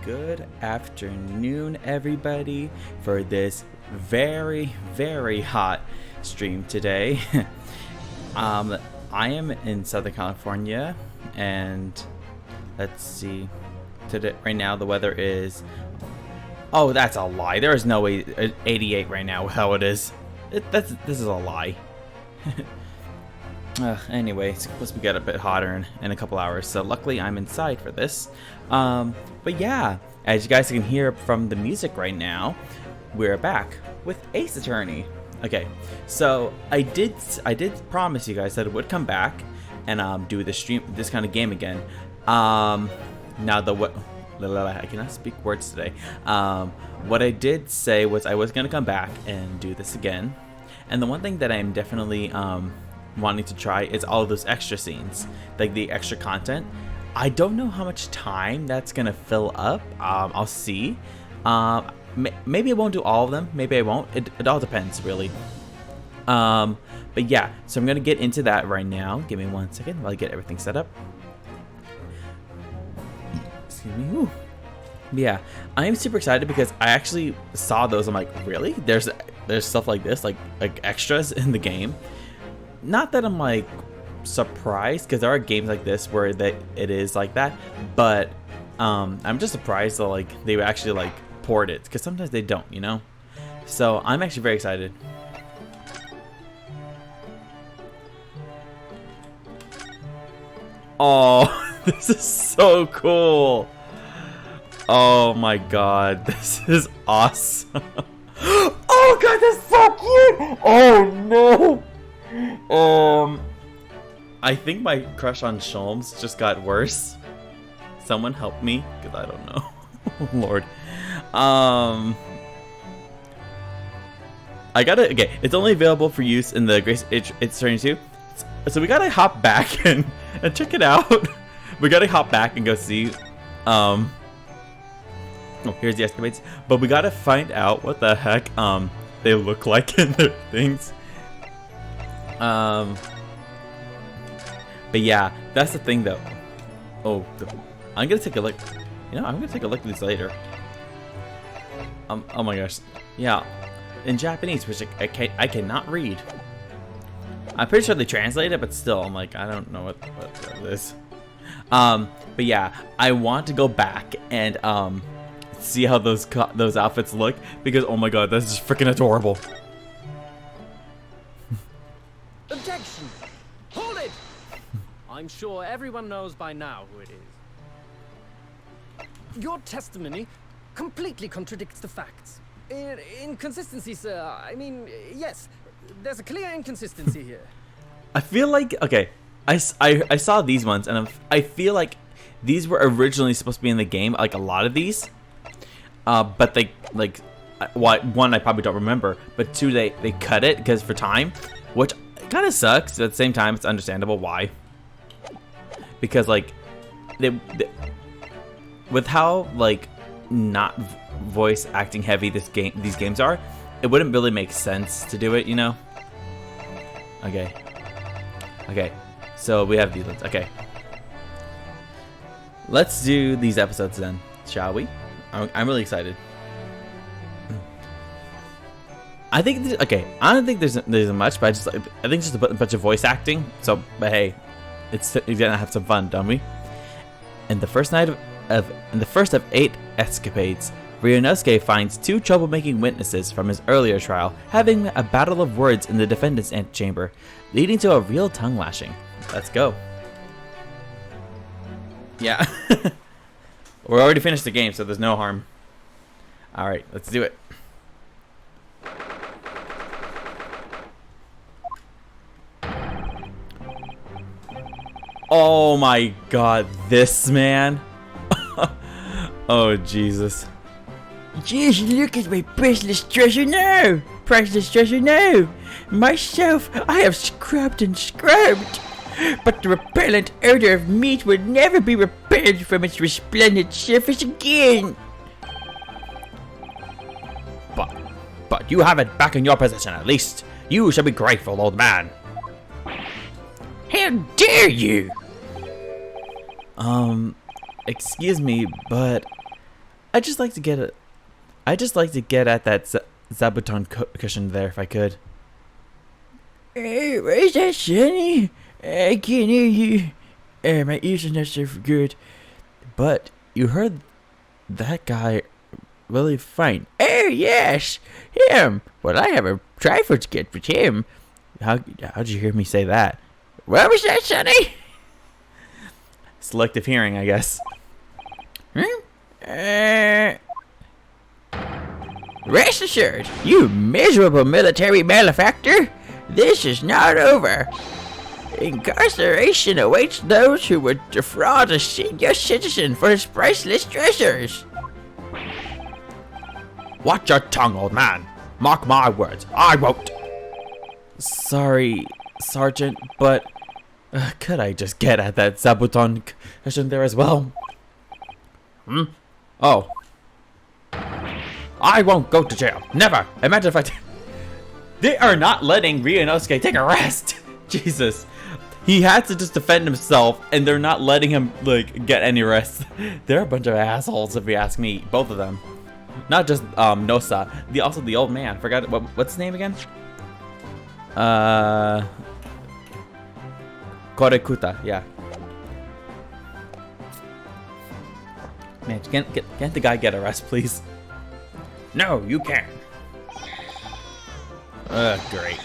Good afternoon, everybody, for this very hot stream today. I am in Southern California, and let's see. Today, right now, the weather is. Oh, that's a lie. There is no way 88 right now. How it is. This is a lie. Anyway, it's supposed to get a bit hotter in a couple hours, so luckily I'm inside for this. But yeah, as you guys can hear from the music right now, we're back with Ace Attorney. Okay, so I did promise you guys that it would come back and do this kind of game again. Now I cannot speak words today. What I did say was I was gonna come back and do this again, and the one thing that I'm definitely wanting to try is all of those extra scenes, like the extra content. I don't know how much time that's gonna fill up. I'll see. Maybe I won't do all of them, maybe I won't. It all depends, really. But yeah, so I'm gonna get into that right now. Give me 1 second while I get everything set up. Excuse me. Ooh. Yeah, I am super excited because I actually saw those. I'm like, really? There's stuff like this, like extras in the game. Not that I'm like surprised, because there are games like this where it is like that, but I'm just surprised that like they would actually like port it, because sometimes they don't, you know. So I'm actually very excited. Oh, this is so cool. Oh my god, this is awesome. Oh god, that's so cute. Oh no. I think my crush on Sholmes just got worse. Someone help me, because I don't know. Oh, Lord. Okay, it's only available for use in the Grace It's Turning 2. So we gotta hop back and check it out. We gotta hop back and go see. Oh, here's the escapades. But we gotta find out what the heck they look like in their things. But yeah, that's the thing though. Oh, I'm gonna take a look. You know, I'm gonna take a look at these later. Oh my gosh, yeah, in Japanese, which I cannot read. I'm pretty sure they translate it, but still, I'm like, I don't know what that is. But yeah, I want to go back and see how those outfits look, because oh my god, this is freaking adorable. Objection! Hold it! I'm sure everyone knows by now who it is. Your testimony completely contradicts the facts. Inconsistency, sir. I mean, yes, there's a clear inconsistency here. I feel like, okay, I saw these ones, and I feel like these were originally supposed to be in the game, like a lot of these. But they, like, one, I probably don't remember, but two, they cut it because for time, which kind of sucks, but at the same time, it's understandable why. Because, like, with how, like, not voice acting heavy these games are, it wouldn't really make sense to do it, you know? Okay, so we have these ones. Okay, let's do these episodes then, shall we? I'm really excited. I think I don't think there's much, but I think just a bunch of voice acting. So, but hey, you're gonna have some fun, don't we? In the first of 8 escapades, Ryunosuke finds 2 troublemaking witnesses from his earlier trial having a battle of words in the defendant's antechamber, leading to a real tongue lashing. Let's go. Yeah. We already finished the game, so there's no harm. Alright, let's do it. Oh my god, this man. Oh, Jesus. Just look at my priceless treasure now! Priceless treasure now! Myself, I have scrubbed and scrubbed! But the repellent odor of meat will never be repelled from its resplendent surface again! But you have it back in your possession at least. You should be grateful, old man. How dare you! Excuse me, but I just like to get it. I just like to get at that Zabuton cushion there if I could. Hey, where's that, Sonny? I can't hear you. My ears are not so good. But you heard that guy really fine. Oh, yes, him. Well, I have a trifle to get with him. How'd you hear me say that? What was that, Sonny? Selective hearing, I guess. Rest assured, you miserable military malefactor, this is not over. Incarceration awaits those who would defraud a senior citizen for his priceless treasures. Watch your tongue, old man. Mark my words, I won't. Sorry, Sergeant, but could I just get at that Zabuton cushion there as well? Oh. I won't go to jail. Never. Imagine if I did. They are not letting Ryunosuke take a rest. Jesus. He had to just defend himself, and they're not letting him, like, get any rest. They're a bunch of assholes, if you ask me. Both of them. Not just, Nosa. Also the old man. Forgot, what's his name again? Korekuta, yeah. Man, can't the guy get a rest, please? No, you can't. Great.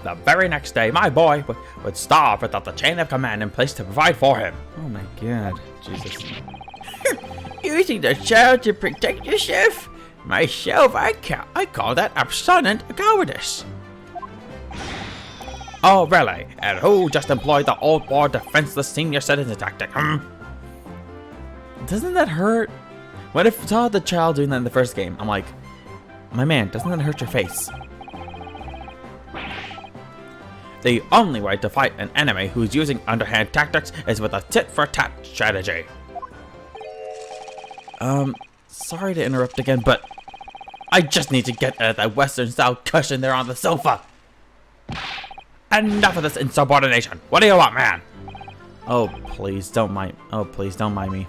The very next day, my boy would starve without the chain of command in place to provide for him. Oh my god. Jesus. Using the child to protect yourself? Myself, I call that abstinent cowardice. Oh, really? And who just employed the old war defenseless senior citizen tactic, Doesn't that hurt? When I saw the child doing that in the first game, I'm like, my man, doesn't that hurt your face? The only way to fight an enemy who's using underhand tactics is with a tit-for-tat strategy. Sorry to interrupt again, but I just need to get at that Western-style cushion there on the sofa. Enough of this insubordination. What do you want, man? Oh, please don't mind. Oh, please don't mind me.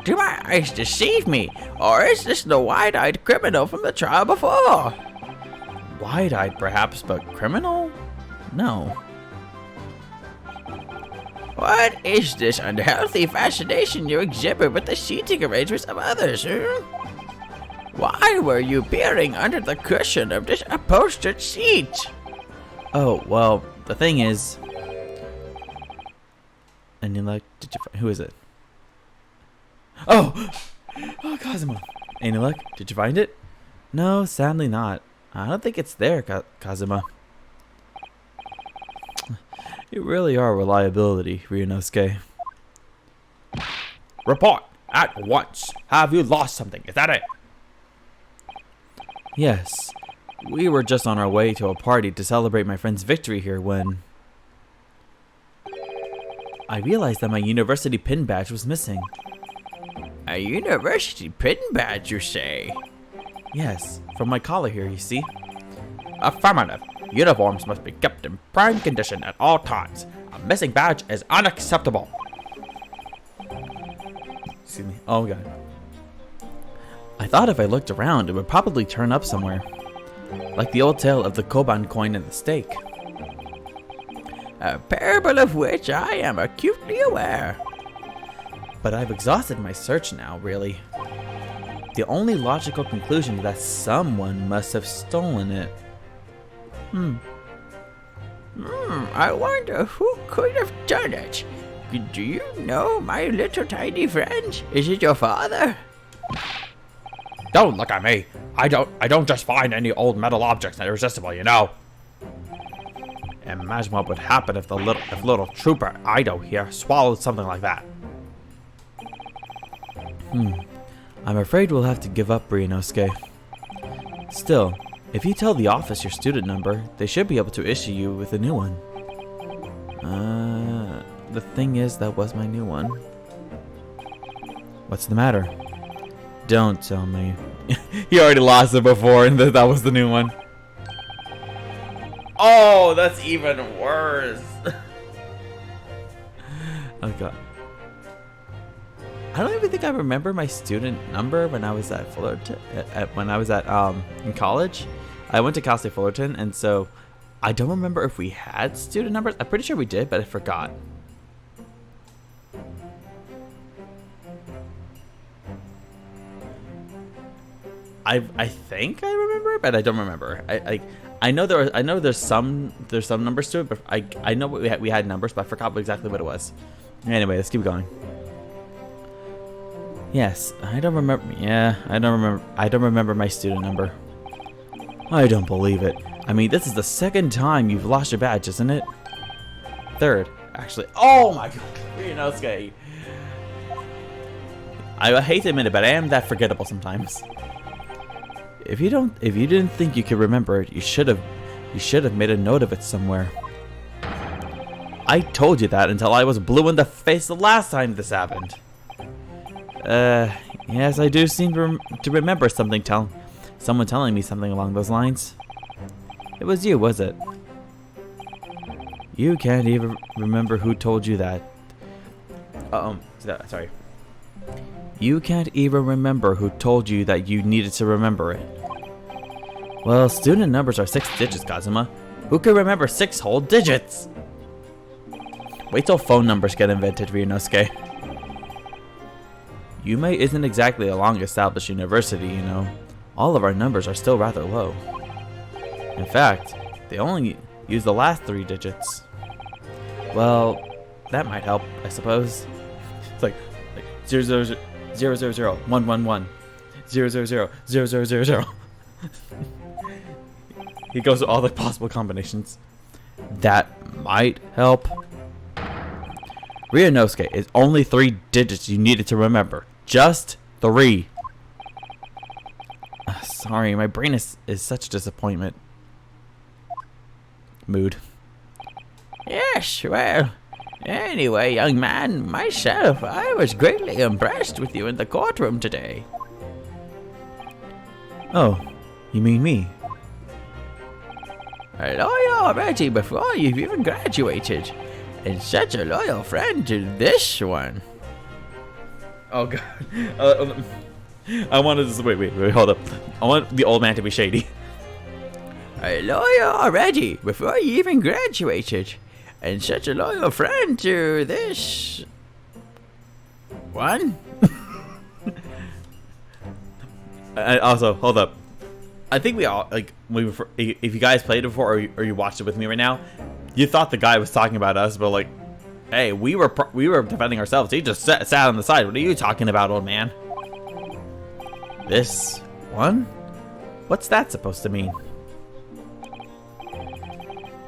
Do my eyes deceive me? Or is this the wide-eyed criminal from the trial before? Wide-eyed, perhaps, but criminal? No. What is this unhealthy fascination you exhibit with the seating arrangements of others, Why were you peering under the cushion of this upholstered seat? Oh, well, the thing is... And you like, who is it? Oh! Oh, Kazuma. Any luck? Did you find it? No, sadly not. I don't think it's there, Kazuma. You really are a reliability, Ryunosuke. Report at once. Have you lost something? Is that it? Yes. We were just on our way to a party to celebrate my friend's victory here when... I realized that my university pin badge was missing. A university pin badge, you say? Yes, from my collar here, you see? Affirmative. Uniforms must be kept in prime condition at all times. A missing badge is unacceptable. Excuse me. Oh god. I thought if I looked around, it would probably turn up somewhere. Like the old tale of the Koban coin and the steak. A parable of which I am acutely aware. But I've exhausted my search now, really. The only logical conclusion is that someone must have stolen it. I wonder who could have done it. Do you know my little tiny friend? Is it your father? Don't look at me. I don't just find any old metal objects irresistible, you know. Imagine what would happen if little trooper Ido here swallowed something like that. I'm afraid we'll have to give up, Ryunosuke. Still, if you tell the office your student number, they should be able to issue you with a new one. The thing is, that was my new one. What's the matter? Don't tell me. He already lost it before and that was the new one. Oh, that's even worse. Oh god. I don't even think I remember my student number when I was at Fullerton. When I was at in college, I went to Cal State Fullerton, and so I don't remember if we had student numbers. I'm pretty sure we did, but I forgot. I think I remember, but I don't remember. I know there's some numbers to it, but I know we had numbers, but I forgot exactly what it was. Anyway, let's keep going. Yes, I don't remember. Yeah, I don't remember my student number. I don't believe it. I mean, this is the second time you've lost your badge, isn't it? Third, actually. Oh my god, Ryunosuke. I hate to admit it, but I am that forgettable sometimes. If you didn't think you could remember it, you should have made a note of it somewhere. I told you that until I was blue in the face the last time this happened. Yes, I do seem to remember someone telling me something along those lines. It was you, was it? You can't even remember who told you that. Sorry. You can't even remember who told you that you needed to remember it. Well, student numbers are 6 digits, Kazuma. Who can remember 6 whole digits? Wait till phone numbers get invented, Ryunosuke. Yumei isn't exactly a long-established university, you know. All of our numbers are still rather low. In fact, they only use the last 3 digits. Well, that might help, I suppose. It's like 000 111 000 He goes to all the possible combinations. That might help. Ryunosuke is only 3 digits you needed to remember. Just 3. Sorry, my brain is such a disappointment. Mood. Yes, well, anyway, young man, myself, I was greatly impressed with you in the courtroom today. Oh, you mean me? A lawyer already before you've even graduated. And such a loyal friend to this one. Oh god. I wanted to wait, hold up. I want the old man to be shady. A lawyer already before you even graduated. And such a loyal friend to this one. And also, hold up. I think we all, like, if you guys played it before or you watched it with me right now, you thought the guy was talking about us, but like, hey, we were defending ourselves. He just sat on the side. What are you talking about, old man? This one? What's that supposed to mean?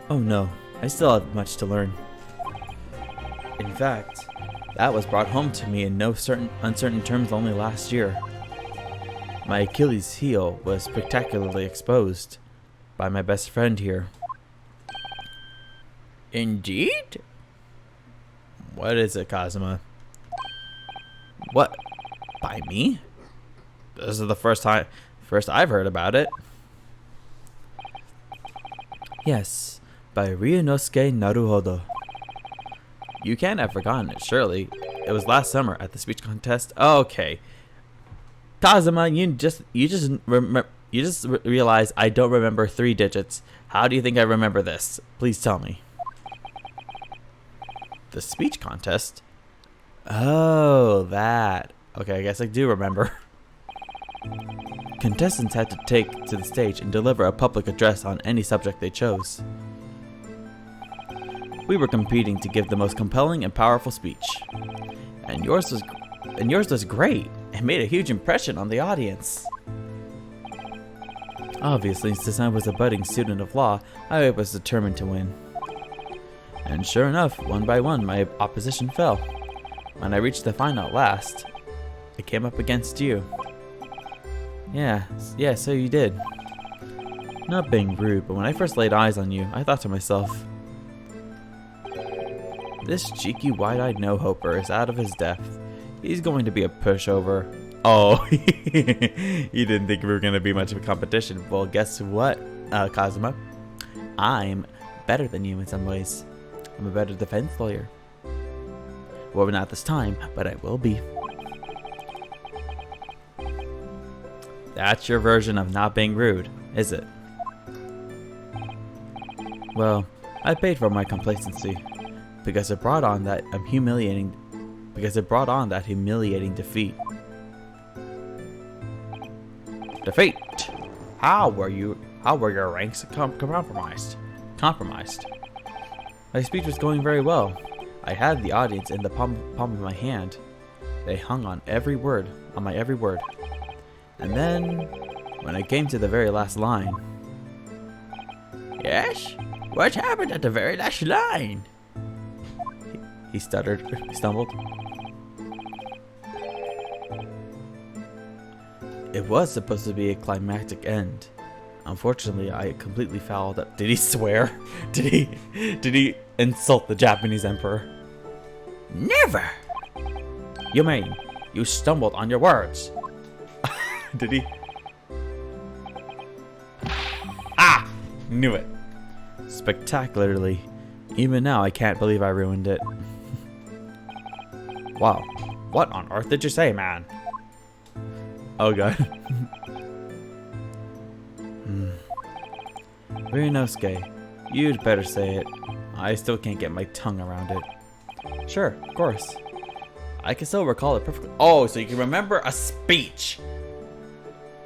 Oh no, I still have much to learn. In fact, that was brought home to me in no uncertain terms only last year. My Achilles heel was spectacularly exposed by my best friend here. Indeed? What is it, Kazuma? What? By me? This is the first I've heard about it. Yes, by Ryunosuke Naruhodo. You can't have forgotten it, surely. It was last summer at the speech contest. Okay. Kazuma, you just realized I don't remember 3 digits. How do you think I remember this? Please tell me. The speech contest? Oh, that. Okay, I guess I do remember. Contestants had to take to the stage and deliver a public address on any subject they chose. We were competing to give the most compelling and powerful speech. And yours was great. It made a huge impression on the audience. Obviously, since I was a budding student of law, I was determined to win. And sure enough, one by one, my opposition fell. When I reached the final at last, I came up against you. Yeah, so you did. Not being rude, but when I first laid eyes on you, I thought to myself, this cheeky, wide-eyed no-hoper is out of his depth. He's going to be a pushover. Oh, you didn't think we were going to be much of a competition. Well, guess what, Kazuma? I'm better than you in some ways. I'm a better defense lawyer. Well, not this time, but I will be. That's your version of not being rude, is it? Well, I paid for my complacency because it brought on that humiliating defeat. Defeat. How were your ranks compromised? My speech was going very well. I had the audience in the palm of my hand. They hung on my every word. And then, when I came to the very last line... Yes? What happened at the very last line? He stumbled. It was supposed to be a climactic end. Unfortunately, I completely fouled up. Did he swear? Did he insult the Japanese emperor? Never! You mean you stumbled on your words? Did he? Ah! Knew it. Spectacularly. Even now, I can't believe I ruined it. Wow. What on earth did you say, man? Oh god. Ryunosuke, you'd better say it. I still can't get my tongue around it. Sure, of course. I can still recall it perfectly. Oh, so you can remember a speech,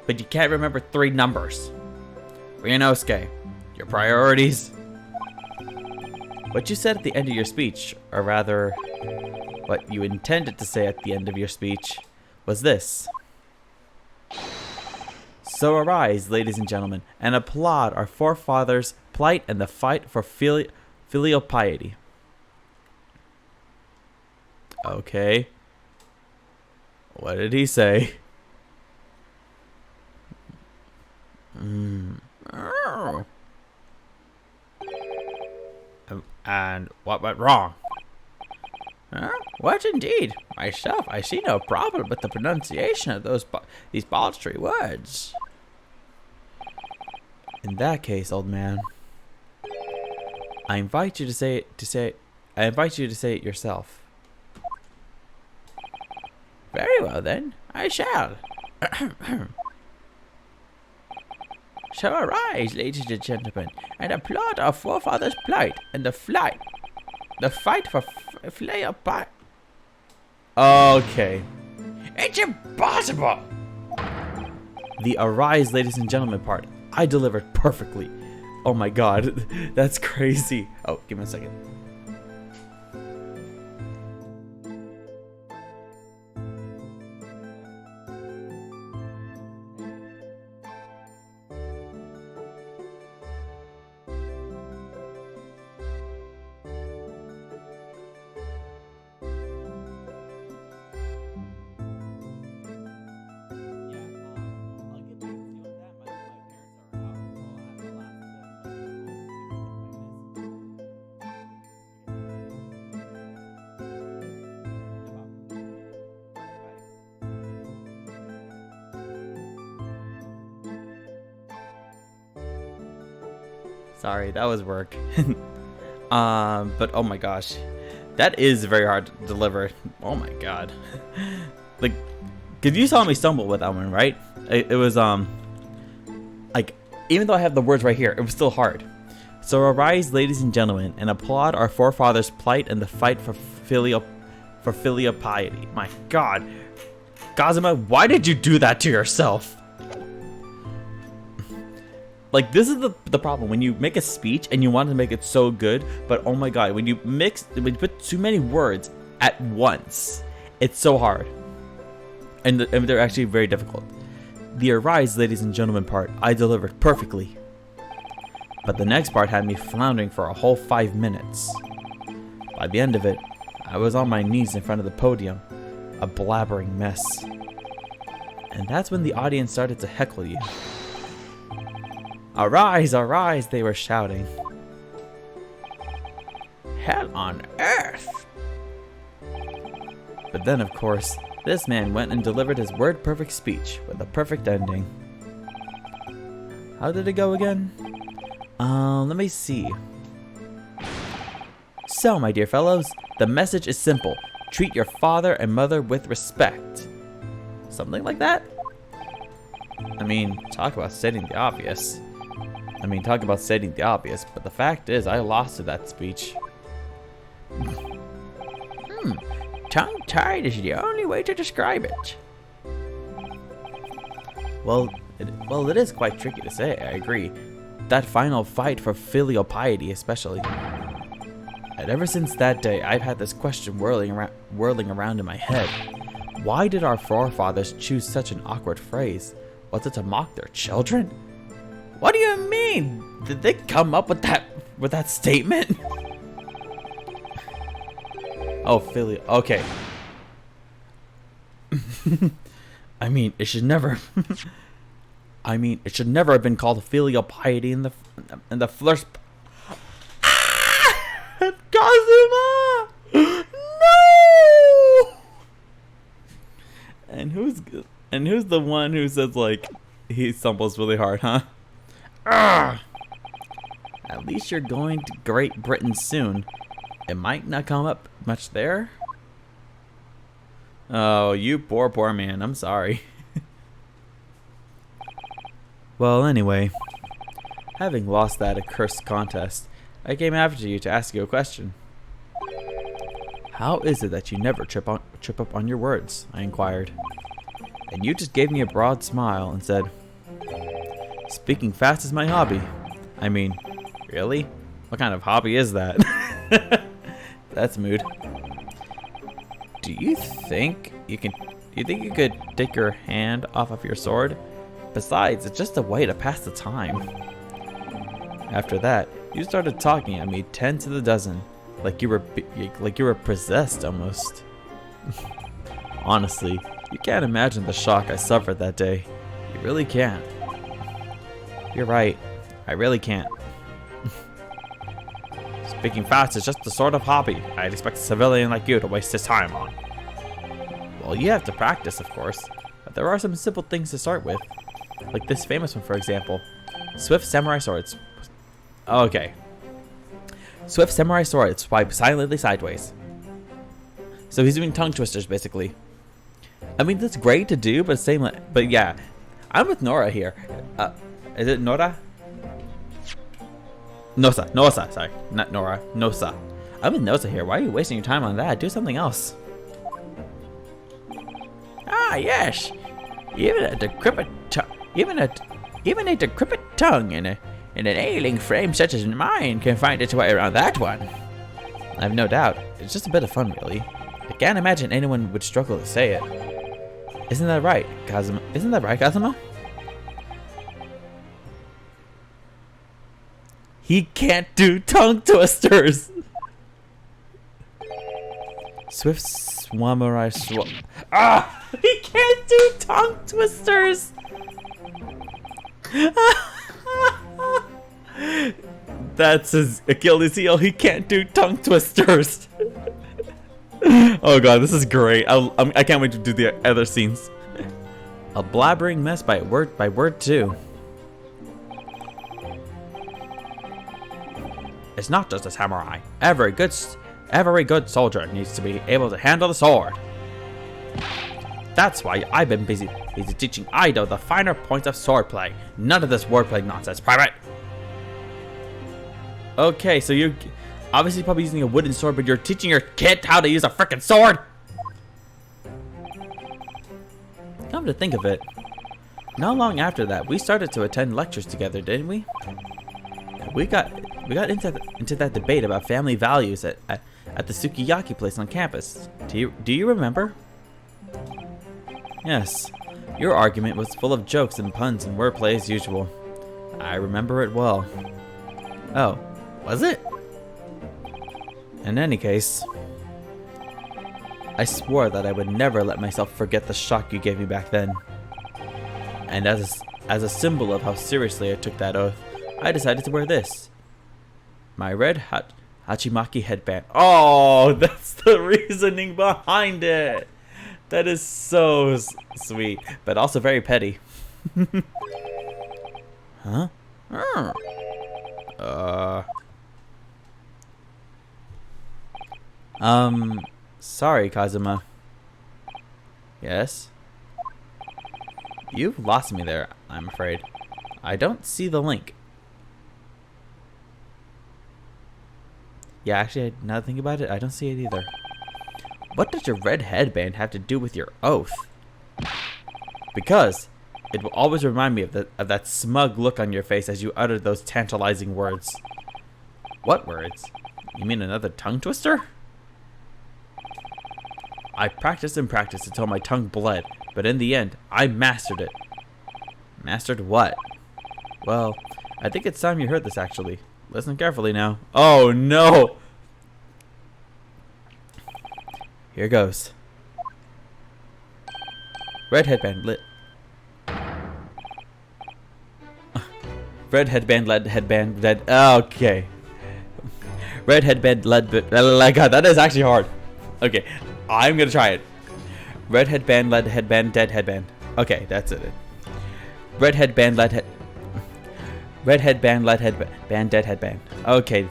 but you can't remember 3 numbers. Ryunosuke, your priorities. What you said at the end of your speech, or rather, what you intended to say at the end of your speech, was this. So arise, ladies and gentlemen, and applaud our forefathers' plight and the fight for filial piety. Okay. What did he say? And what went wrong? What indeed? Myself, I see no problem with the pronunciation of these paltry words. In that case, old man, I invite you to say it yourself. Very well then, I shall. So arise, ladies and gentlemen, and applaud our forefathers' plight and the fight for filial piety. Okay. It's impossible! The arise, ladies and gentlemen part, I delivered perfectly. Oh my god, that's crazy. Oh, give me a second. Sorry, that was work. But oh my gosh, that is very hard to deliver. Oh my god. Like, cause you saw me stumble with that one, right? It was like, even though I have the words right here, it was still hard. So arise, ladies and gentlemen, and applaud our forefathers' plight and the fight for filial piety. My god, Kazuma, why did you do that to yourself? Like, this is the problem when you make a speech and you want to make it so good, but oh my god, when you put too many words at once, it's so hard. And they're actually very difficult. The arise, ladies and gentlemen part, I delivered perfectly. But the next part had me floundering for a whole 5 minutes. By the end of it, I was on my knees in front of the podium, a blabbering mess. And that's when the audience started to heckle you. Arise, arise, they were shouting. Hell on earth! But then, of course, this man went and delivered his word-perfect speech with a perfect ending. How did it go again? Let me see. So, my dear fellows, the message is simple. Treat your father and mother with respect. Something like that? I mean, talk about stating the obvious. But the fact is, I lost to that speech. Tongue-tied is the only way to describe it. Well, it is quite tricky to say, I agree. That final fight for filial piety especially. And ever since that day, I've had this question whirling around in my head. Why did our forefathers choose such an awkward phrase? Was it to mock their children? What do you mean? Did they come up with that statement? Oh, filial. Okay. I mean, it should never have been called filial piety in the first. Kazuma! No! And who's the one who says, like, he stumbles really hard, huh? At least you're going to Great Britain soon. It might not come up much there. Oh, you poor man. I'm sorry. Well, anyway, having lost that accursed contest, I came after you to ask you a question. How is it that you never trip up on your words? I inquired. And you just gave me a broad smile and said, speaking fast is my hobby. I mean, really? What kind of hobby is that? That's mood. Do you think you could take your hand off of your sword? Besides, it's just a way to pass the time. After that, you started talking at me 10 to the dozen, like you were possessed almost. Honestly, you can't imagine the shock I suffered that day. You really can't. You're right. I really can't. Speaking fast is just the sort of hobby I'd expect a civilian like you to waste his time on. Well, you have to practice, of course, but there are some simple things to start with. Like this famous one, for example. Swift samurai swords. Okay. Swift samurai swords swipe silently sideways. So he's doing tongue twisters, basically. I mean, that's great to do, but but yeah. I'm with Nora here. Is it Nora? Nosa, sorry. Not Nora. Nosa. I'm with Nosa here. Why are you wasting your time on that? Do something else. Ah, yes. Even a decrepit tongue in an ailing frame such as mine can find its way around that one. I've no doubt. It's just a bit of fun, really. I can't imagine anyone would struggle to say it. Isn't that right, Kazuma? He can't do tongue twisters! Swift samurai sword. Ah! He can't do tongue twisters! That's his Achilles heel. He can't do tongue twisters. Oh god, this is great. I can't wait to do the other scenes. A blabbering mess by word too. It's not just a samurai. Every good soldier needs to be able to handle the sword. That's why I've been busy teaching Ido the finer points of swordplay. None of this wordplay nonsense, Private. Okay, so you're obviously probably using a wooden sword, but you're teaching your kid how to use a frickin' sword. Come to think of it, not long after that, we started to attend lectures together, didn't we? We got into that debate about family values at the sukiyaki place on campus. Do you remember? Yes. Your argument was full of jokes and puns and wordplay as usual. I remember it well. Oh, was it? In any case, I swore that I would never let myself forget the shock you gave me back then. And as a symbol of how seriously I took that oath, I decided to wear this. My red Hachimaki headband. Oh, that's the reasoning behind it. That is so sweet, but also very petty. Huh? Sorry, Kazuma. Yes? You've lost me there, I'm afraid. I don't see the link. Yeah, actually, now that I think about it, I don't see it either. What does your red headband have to do with your oath? Because it will always remind me of that smug look on your face as you utter those tantalizing words. What words? You mean another tongue twister? I practiced and practiced until my tongue bled, but in the end, I mastered it. Mastered what? Well, I think it's time you heard this actually. Listen carefully now. Oh no! Here goes. Red headband lit. Red headband, lead headband, dead. Okay. Red headband, lead. Oh God, that is actually hard. Okay, I'm gonna try it. Red headband, lead headband, dead headband. Okay, that's it. Red headband, lead head. Red headband, lead headband, dead headband. Okay.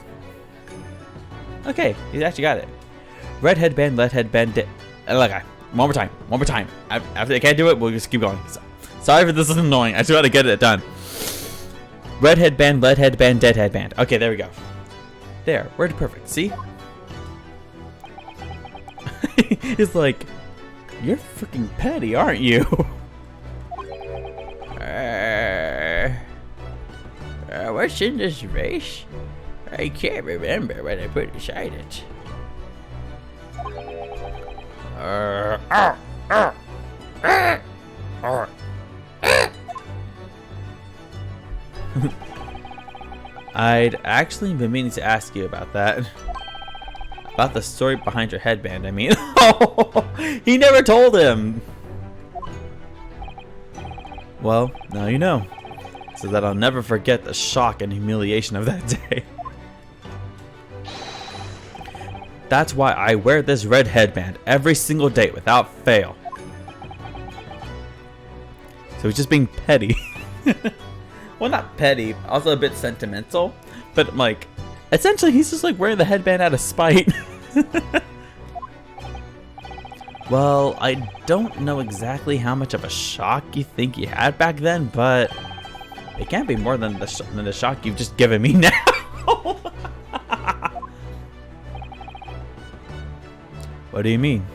Okay, he's actually got it. Red headband, lead headband, dead. Okay, one more time. One more time. After I can't do it, we'll just keep going. Sorry if this is annoying. I just want to get it done. Red headband, lead headband, dead headband. Okay, there we go. There, word perfect. See? It's like, you're freaking petty, aren't you? What's in this race? I can't remember what I put inside it. I'd actually been meaning to ask you about that. About the story behind your headband, I mean. He never told him! Well, now you know. So that I'll never forget the shock and humiliation of that day. That's why I wear this red headband every single day without fail. So he's just being petty. Well, not petty, also a bit sentimental, but like, essentially he's just like wearing the headband out of spite. Well, I don't know exactly how much of a shock you think you had back then, but it can't be more than the shock you've just given me now. What do you mean?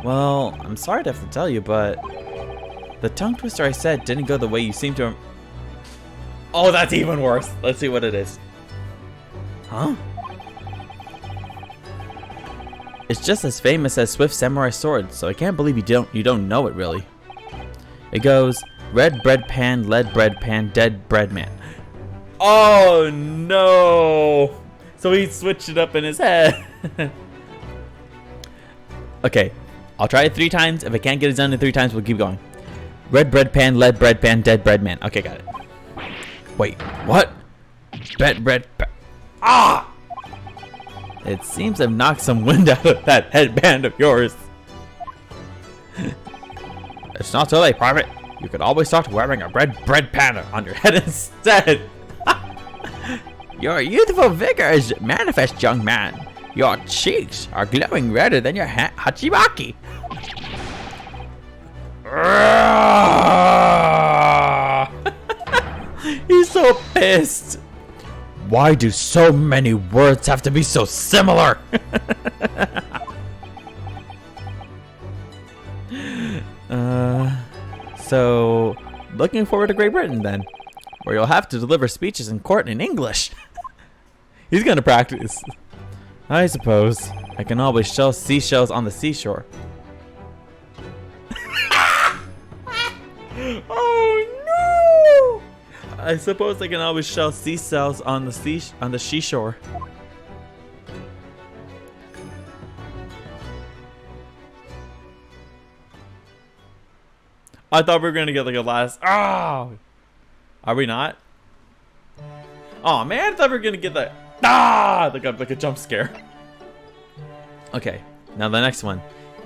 Well, I'm sorry to have to tell you, but the tongue twister I said didn't go the way you seem to. Oh, that's even worse. Let's see what it is. Huh? It's just as famous as Swift Samurai Sword, so I can't believe you don't know it really. It goes red bread pan, lead bread pan, dead bread man. Oh no! So he switched it up in his head. Okay, I'll try it 3 times. If I can't get it done in 3 times, we'll keep going. Red bread pan, lead bread pan, dead bread man. Okay, got it. Wait, what? Bread. Ah! It seems I've knocked some wind out of that headband of yours. It's not so late, Private. You could always start wearing a red bread pan on your head instead. Your youthful vigor is manifest, young man. Your cheeks are glowing redder than your hachibaki. He's so pissed. Why do so many words have to be so similar? So, looking forward to Great Britain then, where you'll have to deliver speeches in court in English. He's gonna practice. I suppose. I can always shell seashells on the seashore. Oh no! I suppose I can always shell seashells on the seashore. I thought we were gonna get like a last. Oh, are we not? Oh man, I thought we were gonna get that. Like a jump scare. Okay, now the next one.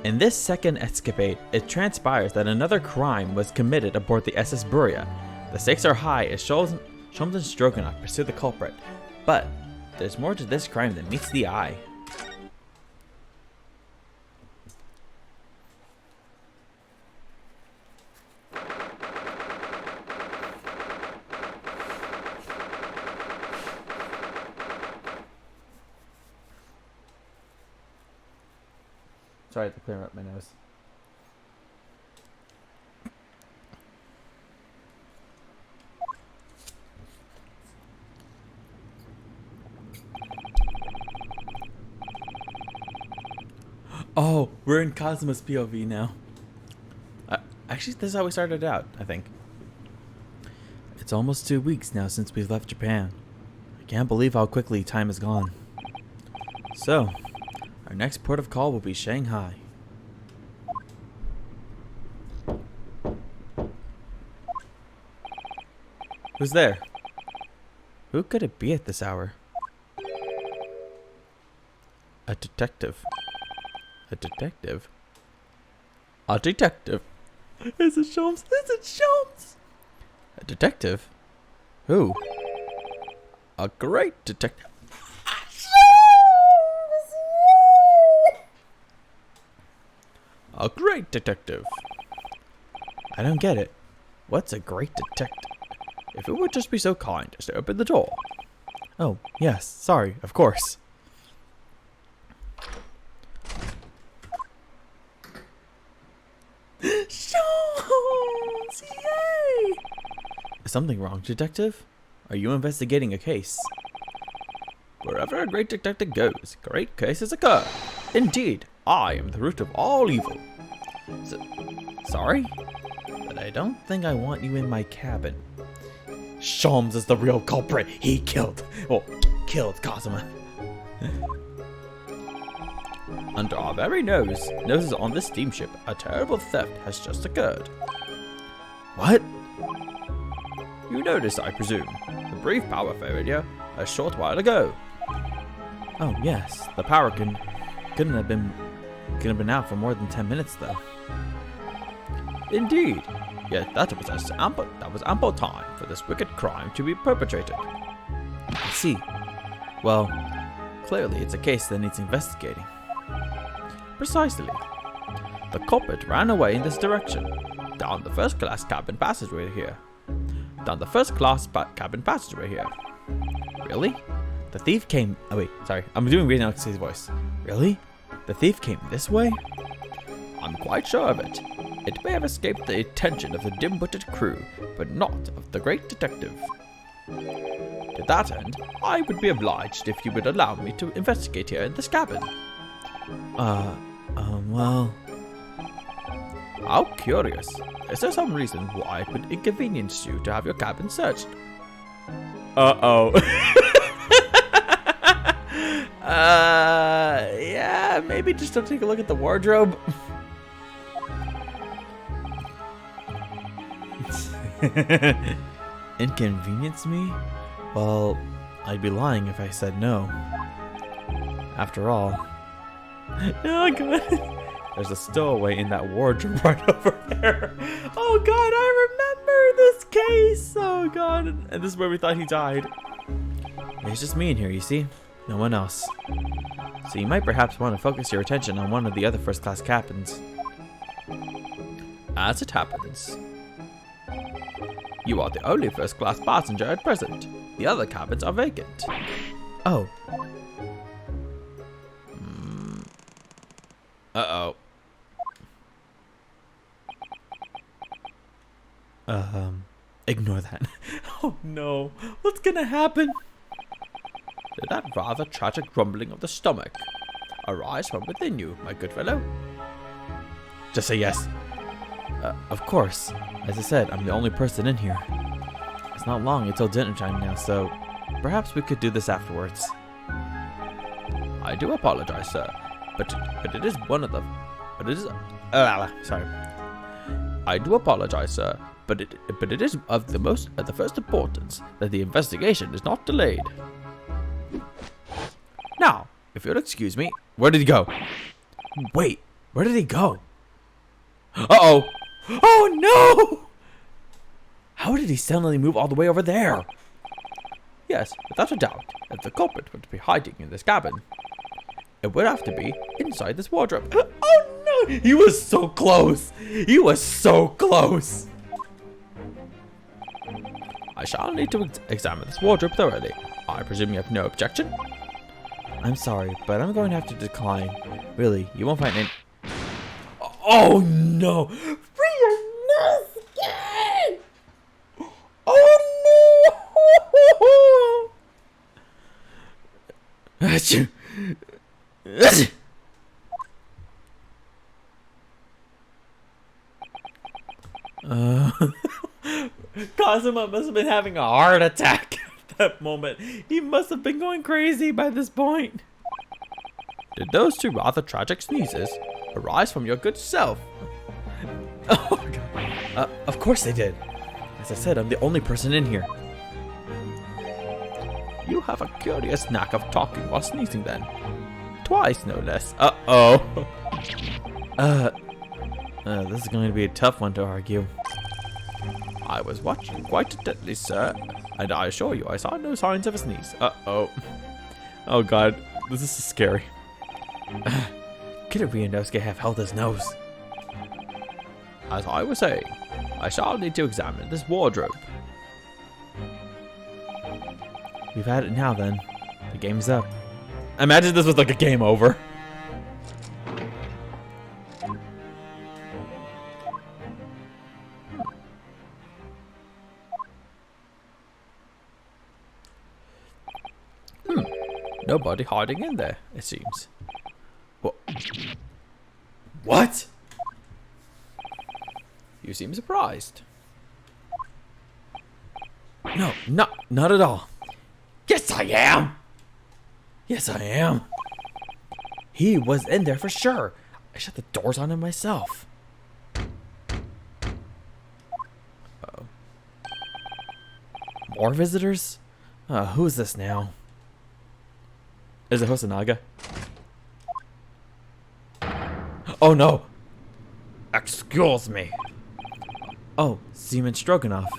In this second escapade, it transpires that another crime was committed aboard the SS Buria. The stakes are high as Sholmes and Stroganoff pursue the culprit, but there's more to this crime than meets the eye. Sorry, I have to clear up my nose. Oh, we're in Cosmo's POV now. Actually, this is how we started out, I think. It's almost 2 weeks now since we left Japan. I can't believe how quickly time has gone. So, our next port of call will be Shanghai. Who's there? Who could it be at this hour? A detective. A detective? A detective. Is it Sholmes? Is it Sholmes? A detective? Who? A great detective. A great detective. I don't get it. What's a great detective? If it would just be so kind as to open the door. Oh, yes, sorry, of course. Sholmes! Yay! Is something wrong, detective? Are you investigating a case? Wherever a great detective goes, great cases occur. Indeed, I am the root of all evil. Sorry? But I don't think I want you in my cabin. Sholmes is the real culprit. He killed Cosima. Under our very noses on this steamship, a terrible theft has just occurred. What? You noticed, I presume, the brief power failure a short while ago. Oh yes, the power couldn't have been out for more than 10 minutes though. Indeed. Yet that was ample time for this wicked crime to be perpetrated. I see. Well, clearly it's a case that needs investigating. Precisely. The culprit ran away in this direction, down the first-class cabin passageway here. Really? The thief came. Oh wait, sorry. I'm doing Renox's voice. Really? The thief came this way? I'm quite sure of it. It may have escaped the attention of the dim-witted crew, but not of the great detective. To that end, I would be obliged if you would allow me to investigate here in this cabin. Well... How curious. Is there some reason why it would inconvenience you to have your cabin searched? Uh-oh. Yeah, maybe just to take a look at the wardrobe. Inconvenience me? Well, I'd be lying if I said no. After all... Oh god. There's a stowaway in that wardrobe right over there. Oh god, I remember this case. Oh god. And this is where we thought he died. It's just me in here, you see? No one else. So you might perhaps want to focus your attention on one of the other first-class cabins. As it happens, you are the only first-class passenger at present. The other cabins are vacant. Oh. Uh-oh. Ignore that. Oh no. What's gonna happen? Did that rather tragic rumbling of the stomach arise from within you, my good fellow? Just say yes. Of course. As I said, I'm the only person in here. It's not long until dinner time now, so perhaps we could do this afterwards. I do apologize, sir, but it is one of the... sorry. I do apologize, sir, but it is of the first importance that the investigation is not delayed. Now, if you'll excuse me, where did he go? Wait, where did he go? Uh-oh! Oh no! How did he suddenly move all the way over there? Yes, without a doubt, if the culprit were to be hiding in this cabin, it would have to be inside this wardrobe. Oh no! He was so close! He was so close! I shall need to examine this wardrobe thoroughly. I presume you have no objection? I'm sorry, but I'm going to have to decline. Really, you won't find any... Oh no! Ryunosuke! Oh no! Achoo. Achoo. Kazuma must have been having a heart attack at that moment. He must have been going crazy by this point. Did those two rather tragic sneezes arise from your good self? Oh, God. Of course they did. As I said, I'm the only person in here. You have a curious knack of talking while sneezing then. Twice, no less. Uh-oh. This is going to be a tough one to argue. I was watching quite attentively, sir, and I assure you I saw no signs of a sneeze. Uh-oh. Oh, God. This is scary. Could Ryunosuke have held his nose? As I was saying, I shall need to examine this wardrobe. We've had it now then. The game's up. Imagine this was like a game over. Nobody hiding in there, it seems. What? You seem surprised. No, not at all. Yes, I am. Yes, I am. He was in there for sure. I shut the doors on him myself. Uh-oh. More visitors? Who is this now? Is it Hosonaga? Oh no! Excuse me. Oh, Seaman Stroganoff.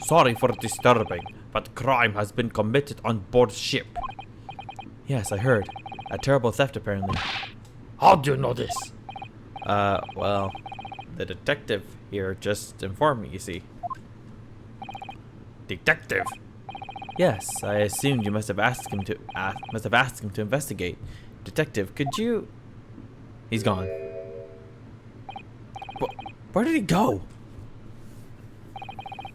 Sorry for disturbing, but crime has been committed on board ship. Yes, I heard. A terrible theft, apparently. How do you know this? Well, the detective here just informed me, you see. Detective? Yes, I assumed you must have asked him to investigate. Detective, could you... He's gone. Where did he go?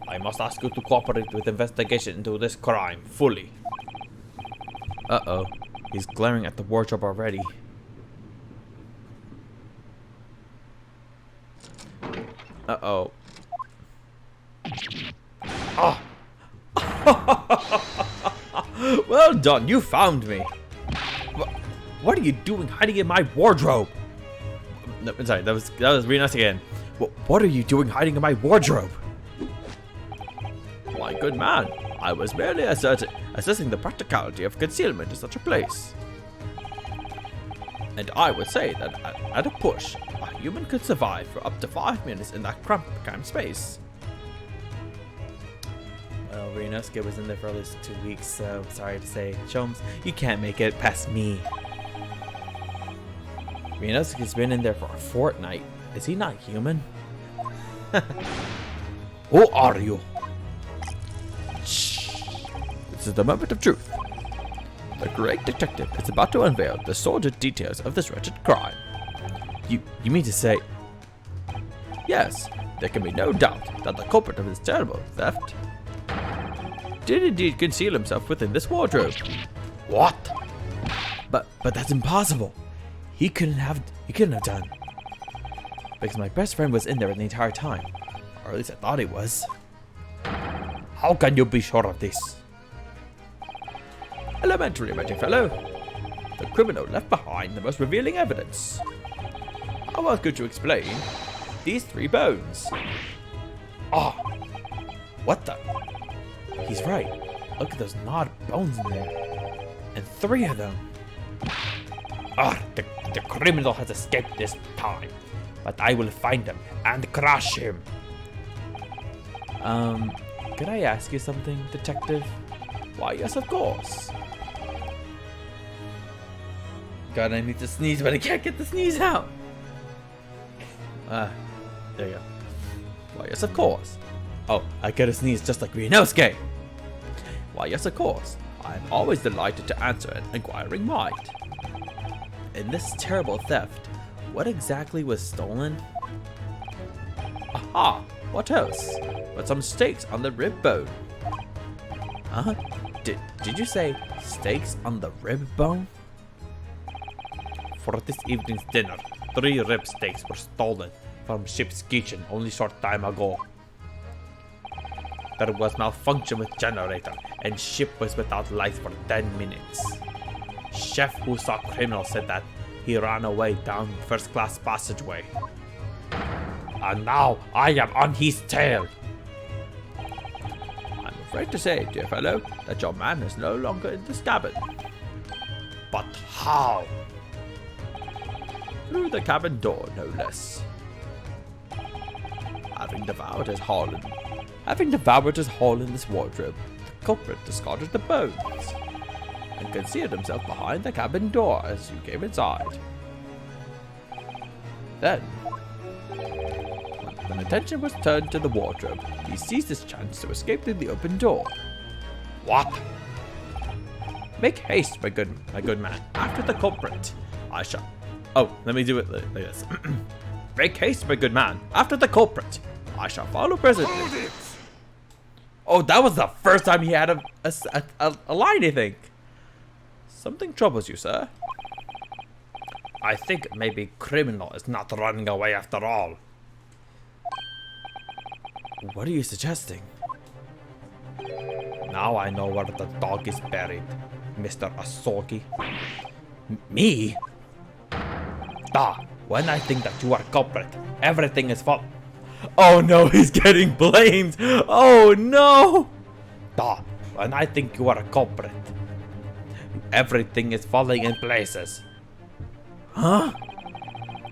I must ask you to cooperate with investigation into this crime fully. Uh-oh. He's glaring at the wardrobe already. Uh-oh. Ah! Well done, you found me. What are you doing hiding in my wardrobe? No, sorry, that was Ryunosuke again. What are you doing hiding in my wardrobe? My good man, I was merely assessing the practicality of concealment in such a place. And I would say that at a push, a human could survive for up to 5 minutes in that cramped space. Well, Ryunosuke was in there for at least 2 weeks, so sorry to say, Chums, you can't make it past me. Ryunosuke's been in there for a fortnight. Is he not human? Who are you? Shh. This is the moment of truth. The great detective is about to unveil the sordid details of this wretched crime. You mean to say... Yes, there can be no doubt that the culprit of this terrible theft did indeed conceal himself within this wardrobe. What? But that's impossible. He couldn't have done. Because my best friend was in there the entire time. Or at least I thought he was. How can you be sure of this? Elementary, my dear fellow. The criminal left behind the most revealing evidence. How else could you explain these 3 bones? Ah! What the? He's right. Look at those gnawed bones in there. And 3 of them. Ah, the criminal has escaped this time. But I will find him and crush him. Could I ask you something, detective? Why, yes, of course. God, I need to sneeze, but I can't get the sneeze out. There you go. Why, yes, of course. Oh, I gotta sneeze just like Ryunosuke. Why, yes, of course. I'm always delighted to answer an inquiring mind. In this terrible theft, What exactly was stolen? Aha! What else? But some steaks on the rib bone. Huh? Did you say steaks on the rib bone? For this evening's dinner, 3 rib steaks were stolen from ship's kitchen only short time ago. There was malfunction with generator, and ship was without lights for 10 minutes. Chef who saw criminal said that he ran away down first class passageway. And now I am on his tail. I'm afraid to say, dear fellow, that your man is no longer in this cabin. But how? Through the cabin door, no less. Having devoured his haul in this wardrobe, the culprit discarded the bones and concealed himself behind the cabin door as you came inside. Then, when attention was turned to the wardrobe, he seized his chance to escape through the open door. What? Make haste, my good man. After the culprit, I shall... Oh, let me do it like this. Make haste, my good man. After the culprit, I shall follow presently. Oh, that was the first time he had a line, I think. Something troubles you, sir. I think maybe criminal is not running away after all. What are you suggesting? Now I know where the dog is buried, Mr. Asogi. Me? When I think that you are culprit, everything is fault. Oh no, he's getting blamed. Oh no. When I think you are a culprit, everything is falling in places. Huh?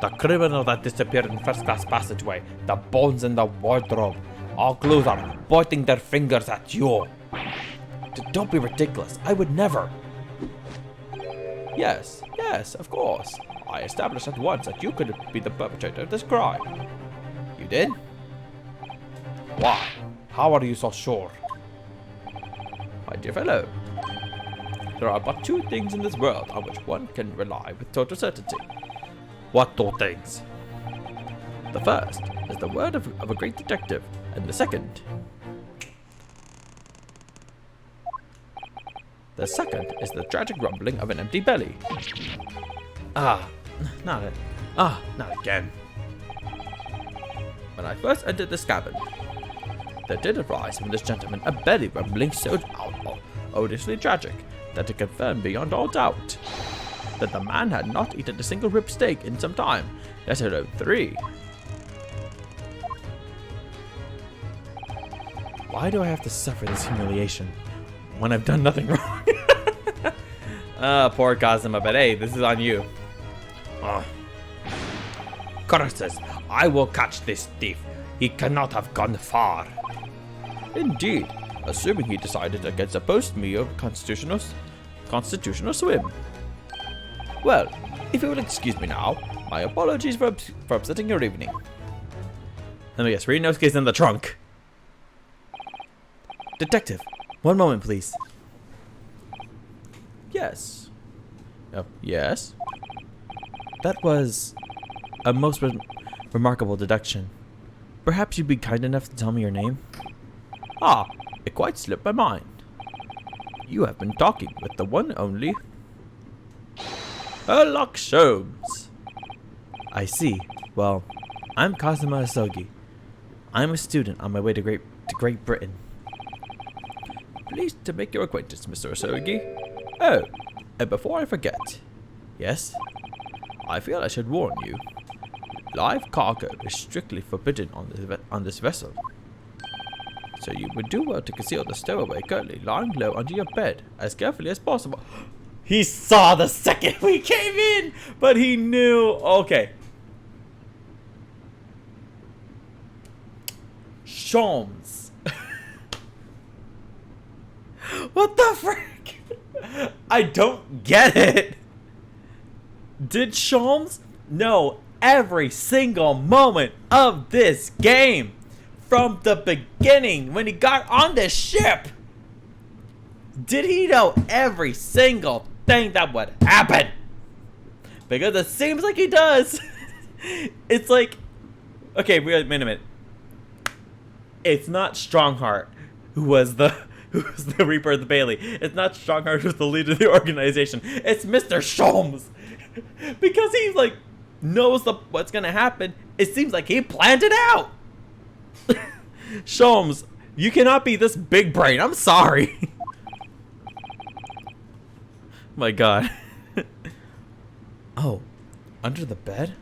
The criminal that disappeared in first class passageway, the bones in the wardrobe, all clues are pointing their fingers at you. Don't be ridiculous. I would never. Yes, of course. I established at once that you could be the perpetrator of this crime. You did? Why? How are you so sure? My dear fellow, there are but 2 things in this world on which one can rely with total certainty. What 2 things? The first is the word of a great detective, and the second... The second is the tragic rumbling of an empty belly. Not again. When I first entered this cabin, there did arise from this gentleman a belly rumbling so odiously tragic that it confirmed beyond all doubt that the man had not eaten a single rib steak in some time, let alone 3. Why do I have to suffer this humiliation when I've done nothing wrong? Poor Kazuma, but hey, this is on you. Curses, I will catch this thief. He cannot have gone far. Indeed, assuming he decided against a post-meal constitutional swim. Well, if you will excuse me now, my apologies for upsetting your evening. Let me guess, Ryunosuke's in the trunk. Detective, one moment please. Yes. Oh, yes? That was a most remarkable deduction. Perhaps you'd be kind enough to tell me your name? It quite slipped my mind. You have been talking with the one only Sherlock Holmes. I see. Well, I'm Kazuma Asogi. I'm a student on my way to Great Britain. Pleased to make your acquaintance, Mr. Asogi. Oh, and before I forget, yes, I feel I should warn you. Live cargo is strictly forbidden on this vessel. So you would do well to conceal the stowaway currently lying low under your bed as carefully as possible. He saw the second we came in, but he knew. Okay. Sholmes. What the frick? I don't get it. Did Sholmes know every single moment of this game from the beginning when he got on the ship? Did he know every single thing that would happen? Because it seems like he does. It's like, okay, wait a minute. It's not Strongheart who was the Reaper of the Bailey. It's not Strongheart who's the leader of the organization. It's Mr. Sholmes. Because he like knows what's gonna happen. It seems like he planned it out. Sholmes, you cannot be this big brain. I'm sorry. My God. Oh, under the bed?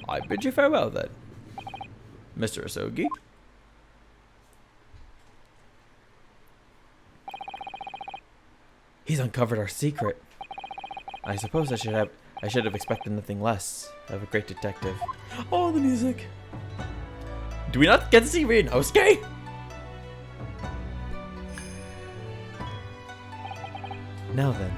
I bid you farewell then, Mr. Asogi. He's uncovered our secret. I suppose I should have expected nothing less of a great detective. Oh, the music. Do we not get to see Ryunosuke? Now then.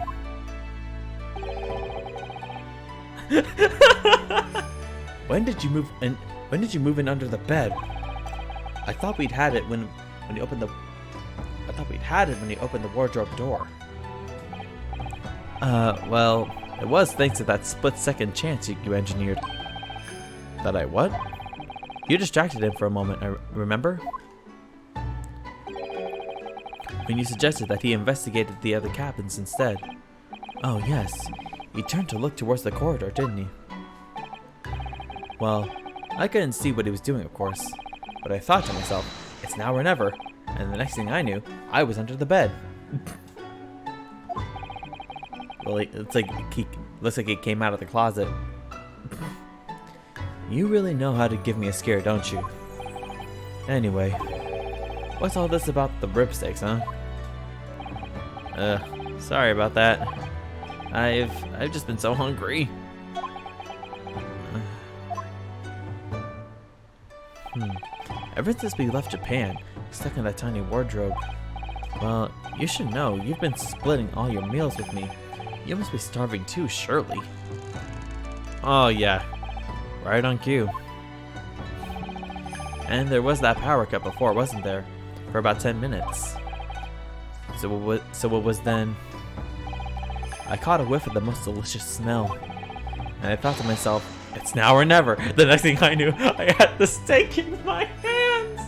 When did you move in? When did you move in under the bed? I thought we'd had it when he opened the. I thought we'd had it when he opened the wardrobe door. Well, it was thanks to that split-second chance you engineered. That I what? You distracted him for a moment, I remember? When you suggested that he investigated the other cabins instead. Oh, yes. He turned to look towards the corridor, didn't he? Well, I couldn't see what he was doing, of course. But I thought to myself, it's now or never. And the next thing I knew, I was under the bed. Well, it's like looks like he came out of the closet. You really know how to give me a scare, don't you? Anyway, what's all this about the rib steaks, huh? Sorry about that. I've just been so hungry. Ever since we left Japan, stuck in that tiny wardrobe. Well, you should know, you've been splitting all your meals with me. You must be starving too, surely. Oh yeah, right on cue. And there was that power cut before, wasn't there? For about 10 minutes. So what was then? I caught a whiff of the most delicious smell. And I thought to myself, it's now or never. The next thing I knew, I had the steak in my hands.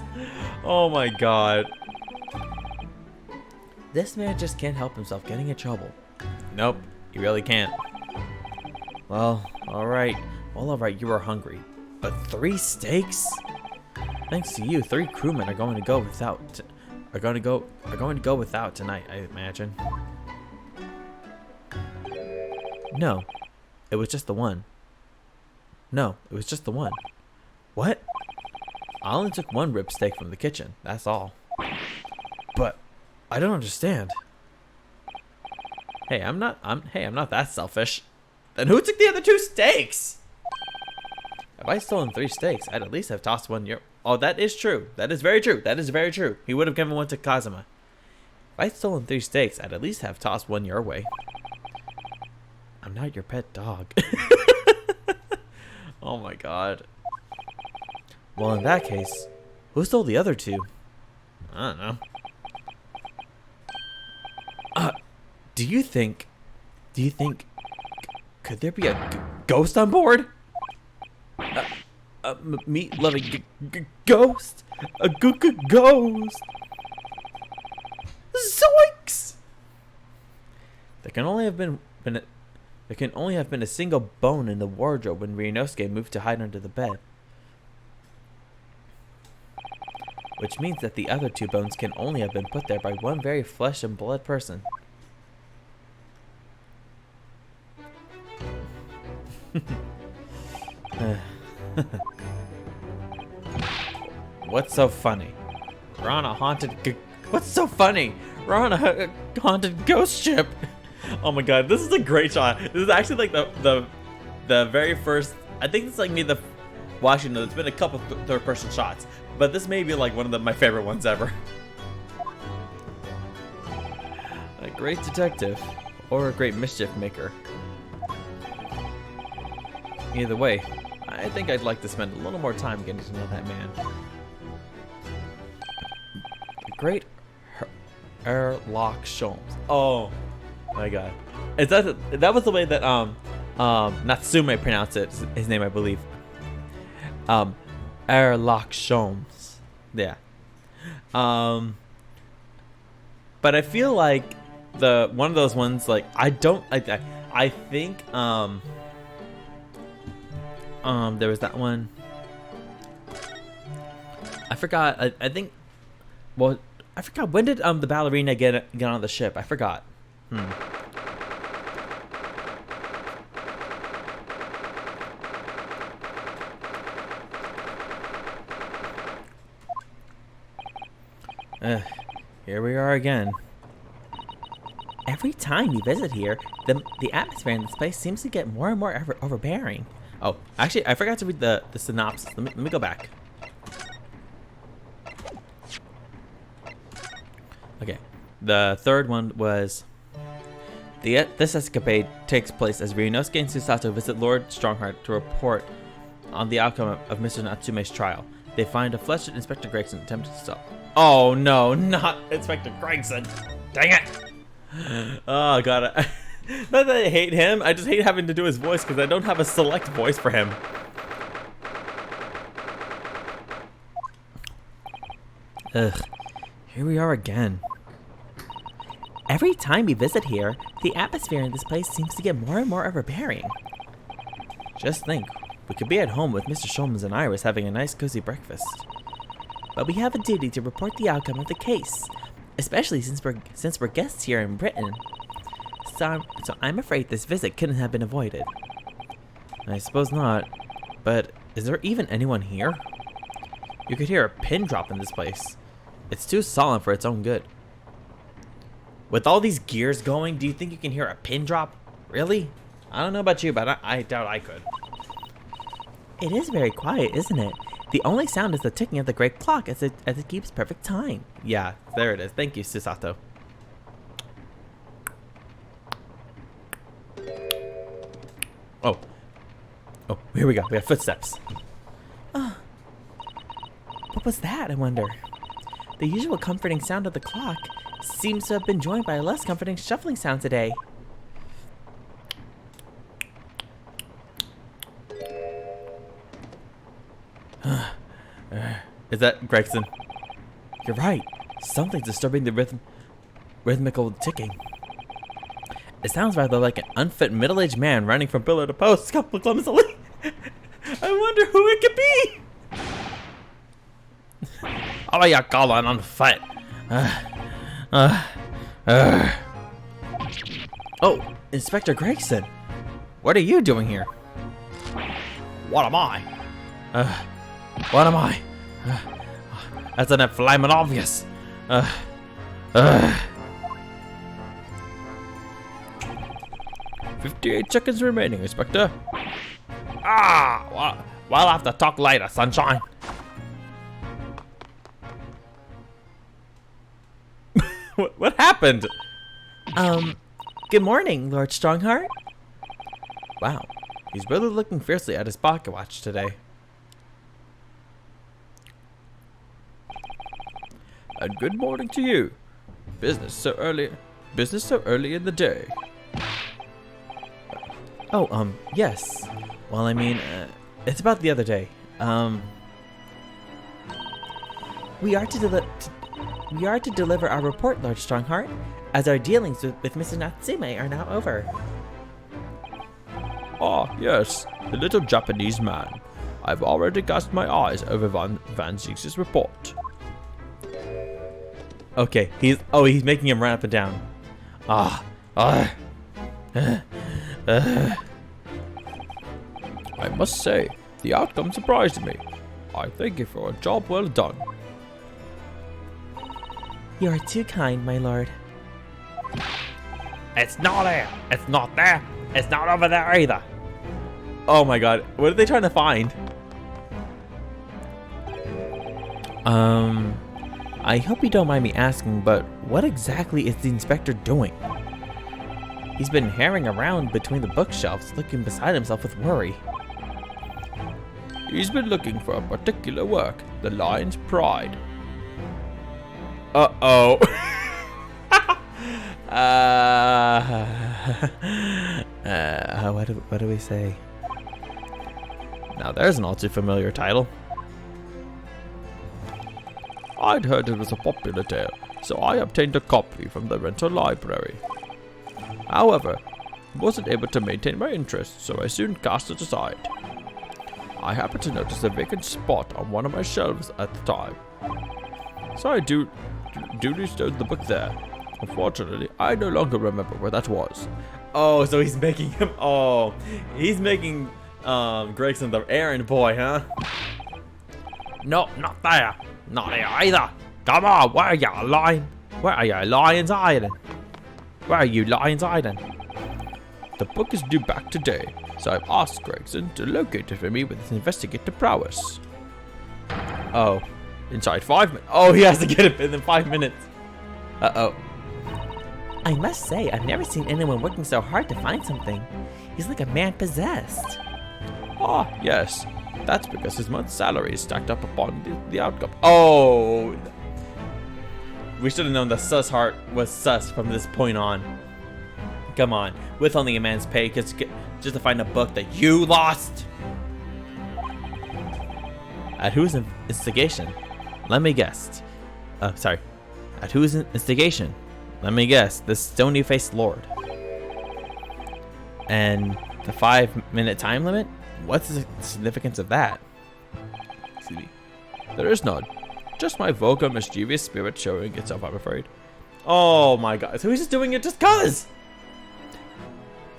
Oh my God. This man just can't help himself getting in trouble. Nope, you really can't. Well, alright. Well, alright, you are hungry. But 3 steaks? Thanks to you, 3 crewmen are going to go without tonight, I imagine. No, it was just the one. No, it was just the one. What? I only took 1 rib steak from the kitchen, that's all. But I don't understand. Hey, I'm not that selfish. Then who took the other 2 steaks? If I stolen 3 steaks, I'd at least have tossed one your. Oh, that is true. That is very true. That is very true. He would have given one to Kazuma. If I'd stolen 3 steaks, I'd at least have tossed one your way. I'm not your pet dog. Oh my God. Well, in that case, who stole the other 2? I don't know. Do you think, could there be a ghost on board? Meat-loving ghost? A ghost? Zoinks! There can only have been a single bone in the wardrobe when Ryunosuke moved to hide under the bed. Which means that the other 2 bones can only have been put there by one very flesh and blood person. What's so funny? We're on a haunted. What's so funny? We're on a haunted ghost ship. Oh my God, this is a great shot. This is actually like the very first. I think it's like me watching. There's been a couple third-person shots, but this may be like one of my favorite ones ever. A great detective, or a great mischief maker. Either way, I think I'd like to spend a little more time getting to know that man. The great Sherlock Sholmes. Oh my God. That was the way that Natsume pronounce it, his name, I believe. Erlock Sholmes. Yeah. But I feel like one of those ones, like, I think, there was that one. I forgot. I think. Well, I forgot. When did the ballerina get on the ship? I forgot. Here we are again. Every time you visit here, the atmosphere in this place seems to get more and more overbearing. Oh, actually, I forgot to read the synopsis. Let me go back. Okay, the third one was this escapade takes place as Ryunosuke and Susato visit Lord Strongheart to report on the outcome of Mr. Natsume's trial. They find a fletched Inspector Gregson attempting to stop. Oh no, not Inspector Gregson! Dang it! Oh god, not that I hate him. I just hate having to do his voice because I don't have a select voice for him. Ugh, here we are again. Every time we visit here, the atmosphere in this place seems to get more and more overbearing. Just think, we could be at home with Mr. Shulmans and Iris having a nice cozy breakfast. But we have a duty to report the outcome of the case, especially since we're guests here in Britain. So I'm afraid this visit couldn't have been avoided. I suppose not, but is there even anyone here? You could hear a pin drop in this place. It's too solemn for its own good. With all these gears going, do you think you can hear a pin drop? Really? I don't know about you, but I doubt I could. It is very quiet, isn't it? The only sound is the ticking of the great clock as it keeps perfect time. Yeah, there it is. Thank you, Susato. Oh, here we go. We have footsteps. What was that, I wonder? The usual comforting sound of the clock seems to have been joined by a less comforting shuffling sound today. Is that Gregson? You're right. Something's disturbing the rhythmical ticking. It sounds rather like an unfit middle-aged man running from pillar to post clumsily. I wonder who it could be. How are you calling unfit? Oh, Inspector Gregson. What are you doing here? What am I? What am I? That's an flaming obvious. 58 seconds remaining, Inspector. Well, I'll have to talk later, sunshine. What happened? Good morning, Lord Strongheart. Wow, he's really looking fiercely at his pocket watch today. And good morning to you. Business so early in the day. Oh, yes. Well, I mean, it's about the other day. We are to deliver our report, Lord Strongheart, as our dealings with Mr. Natsume are now over. Ah, yes, the little Japanese man. I've already cast my eyes over Van Zieks' report. Okay, he's making him run up and down. I must say, the outcome surprised me. I thank you for a job well done. You are too kind, my lord. It's not there. It's not there. It's not over there either. Oh my god, what are they trying to find? I hope you don't mind me asking, but what exactly is the inspector doing? He's been herring around between the bookshelves, looking beside himself with worry. He's been looking for a particular work, The Lion's Pride. Uh-oh. What do we say? Now there's an all too familiar title. I'd heard it was a popular tale, so I obtained a copy from the rental library. However, I wasn't able to maintain my interest, so I soon cast it aside. I happened to notice a vacant spot on one of my shelves at the time, so I duly stowed the book there. Unfortunately, I no longer remember where that was. Oh, so he's making him. Oh, he's making Gregson the errand boy, huh? No, not there. Not here either. Come on, where are you lying? Where are you lions hiding? Where are you lions hiding? The book is due back today, so I've asked Gregson to locate it for me with his investigative prowess. Oh, Inside 5 minutes. oh, he has to get it within 5 minutes. Uh-oh. I must say, I've never seen anyone working so hard to find something. He's like a man possessed. Ah, yes. That's because his month's salary is stacked up upon the outcome. Oh, we should have known the sus heart was sus from this point on. Come on, with only a man's pay, just to find a book that you lost. At whose instigation? Let me guess. Sorry. At whose instigation? Let me guess. The stony-faced lord. And the 5-minute time limit? What's the significance of that? Excuse me. There is none. Just my vulgar, mischievous spirit showing itself, I'm afraid. Oh my god. So he's just doing it just cause.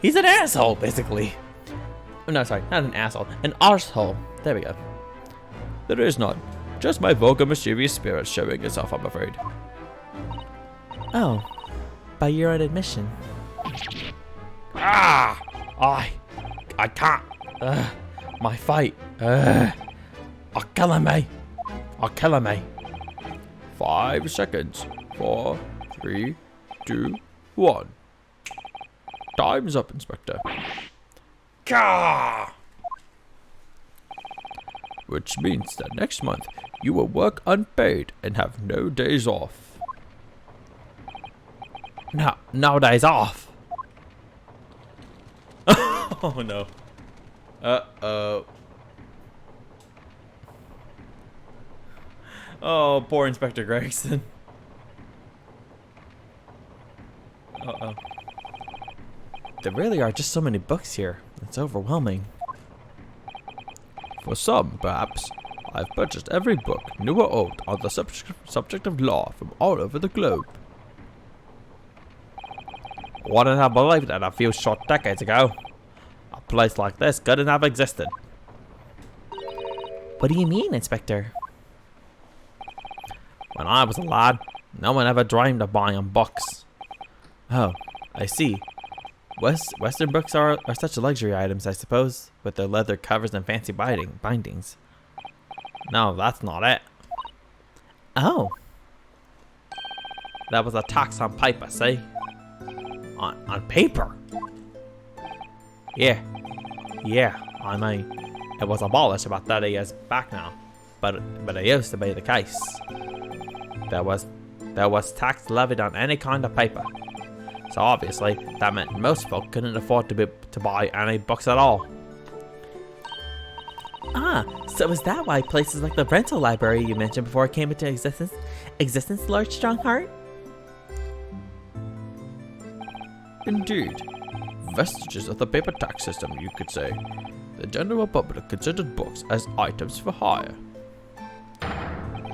He's an asshole, basically. Oh, no, sorry. Not an asshole. An arsehole. There we go. There is none. Just my vulgar, mischievous spirit showing itself, I'm afraid. Oh, by your own admission. Ah! I can't. My fight. Are killing me. Are killing me. 5 seconds. 4, 3, 2, 1. Time's up, Inspector. Gah! Which means that next month you will work unpaid and have no days off. No days off. Oh no. Uh-oh. Oh, poor Inspector Gregson. Uh-oh. There really are just so many books here. It's overwhelming. For some, perhaps, I've purchased every book, new or old, on the subject of law from all over the globe. Wouldn't have believed that a few short decades ago. A place like this couldn't have existed. What do you mean, Inspector? When I was a lad, no one ever dreamed of buying books. Oh, I see. Western books are such luxury items, I suppose, with their leather covers and fancy bindings. No, that's not it. Oh. That was a tax on paper, see? On paper? Yeah, I mean, it was abolished about 30 years back now, but it used to be the case. There was tax levied on any kind of paper. So obviously, that meant most folk couldn't afford to buy any books at all. Ah, so is that why places like the rental library you mentioned before came into existence, Lord Strongheart? Indeed. Vestiges of the paper tax system, you could say. The general public considered books as items for hire.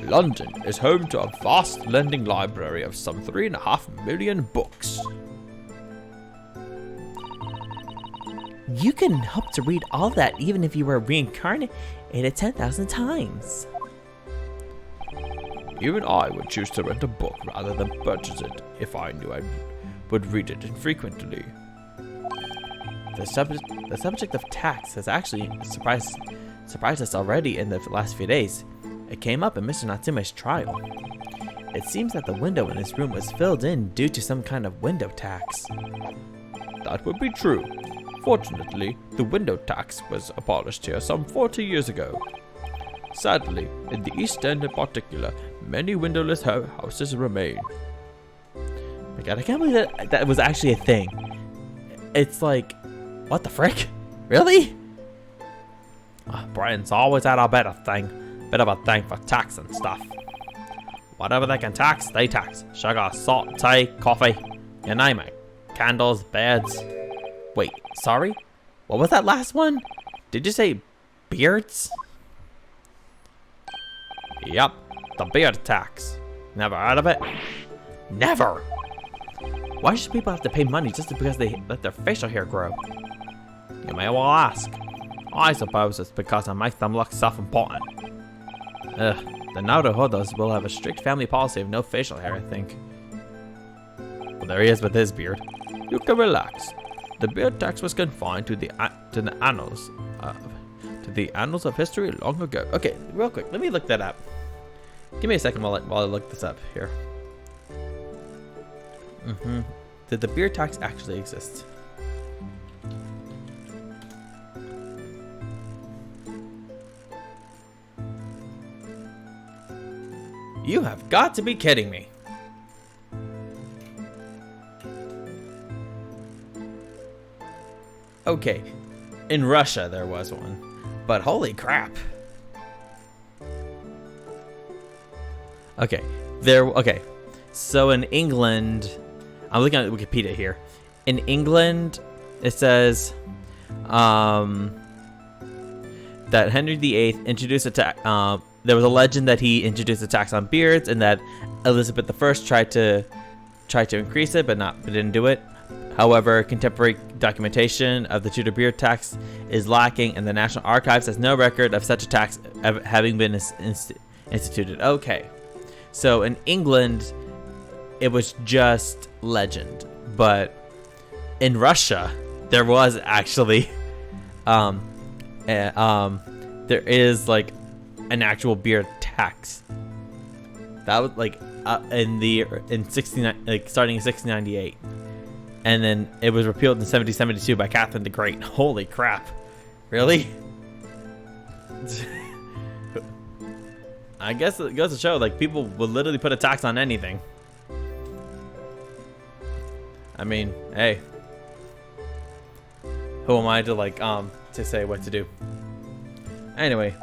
London is home to a vast lending library of some 3.5 million books. You can hope to read all that even if you were reincarnated 10,000 times. Even I would choose to rent a book rather than purchase it if I knew I would read it infrequently. The subject of tax has actually surprised us already in the last few days. It came up in Mr. Natsume's trial. It seems that the window in his room was filled in due to some kind of window tax. That would be true. Fortunately, the window tax was abolished here some 40 years ago. Sadly, in the East End in particular, many windowless houses remain. My God, I can't believe that was actually a thing. It's like What the frick? Really? Brian's always had a bit of a thing for tax and stuff. Whatever they can tax, they tax. Sugar, salt, tea, coffee, you name it. Candles, beds. Wait, sorry? What was that last one? Did you say beards? Yep, the beard tax. Never heard of it? Never! Why should people have to pay money just because they let their facial hair grow? You may well ask. I suppose it's because it makes them look self-important. Ugh, the Naruhodos will have a strict family policy of no facial hair, I think. Well, there he is with his beard. You can relax. The beard tax was confined to the annals of history long ago. Okay, real quick, let me look that up. Give me a second while I look this up here. Did the beard tax actually exist? You have got to be kidding me. Okay, in Russia there was one, but holy crap. Okay, so in England, I'm looking at Wikipedia here. In England, it says that Henry VIII introduced a tax. There was a legend that he introduced a tax on beards, and that Elizabeth I tried to increase it, but didn't do it. However, contemporary documentation of the Tudor beard tax is lacking, and the National Archives has no record of such a tax having been instituted. Okay, so in England, it was just legend, but in Russia, there was actually, there is like an actual beard tax. That was like in 69, like starting in 1698. And then it was repealed in 1772 by Catherine the Great. Holy crap. Really? I guess it goes to show, like, people will literally put a tax on anything. I mean, hey. Who am I to, like, to say what to do? Anyway.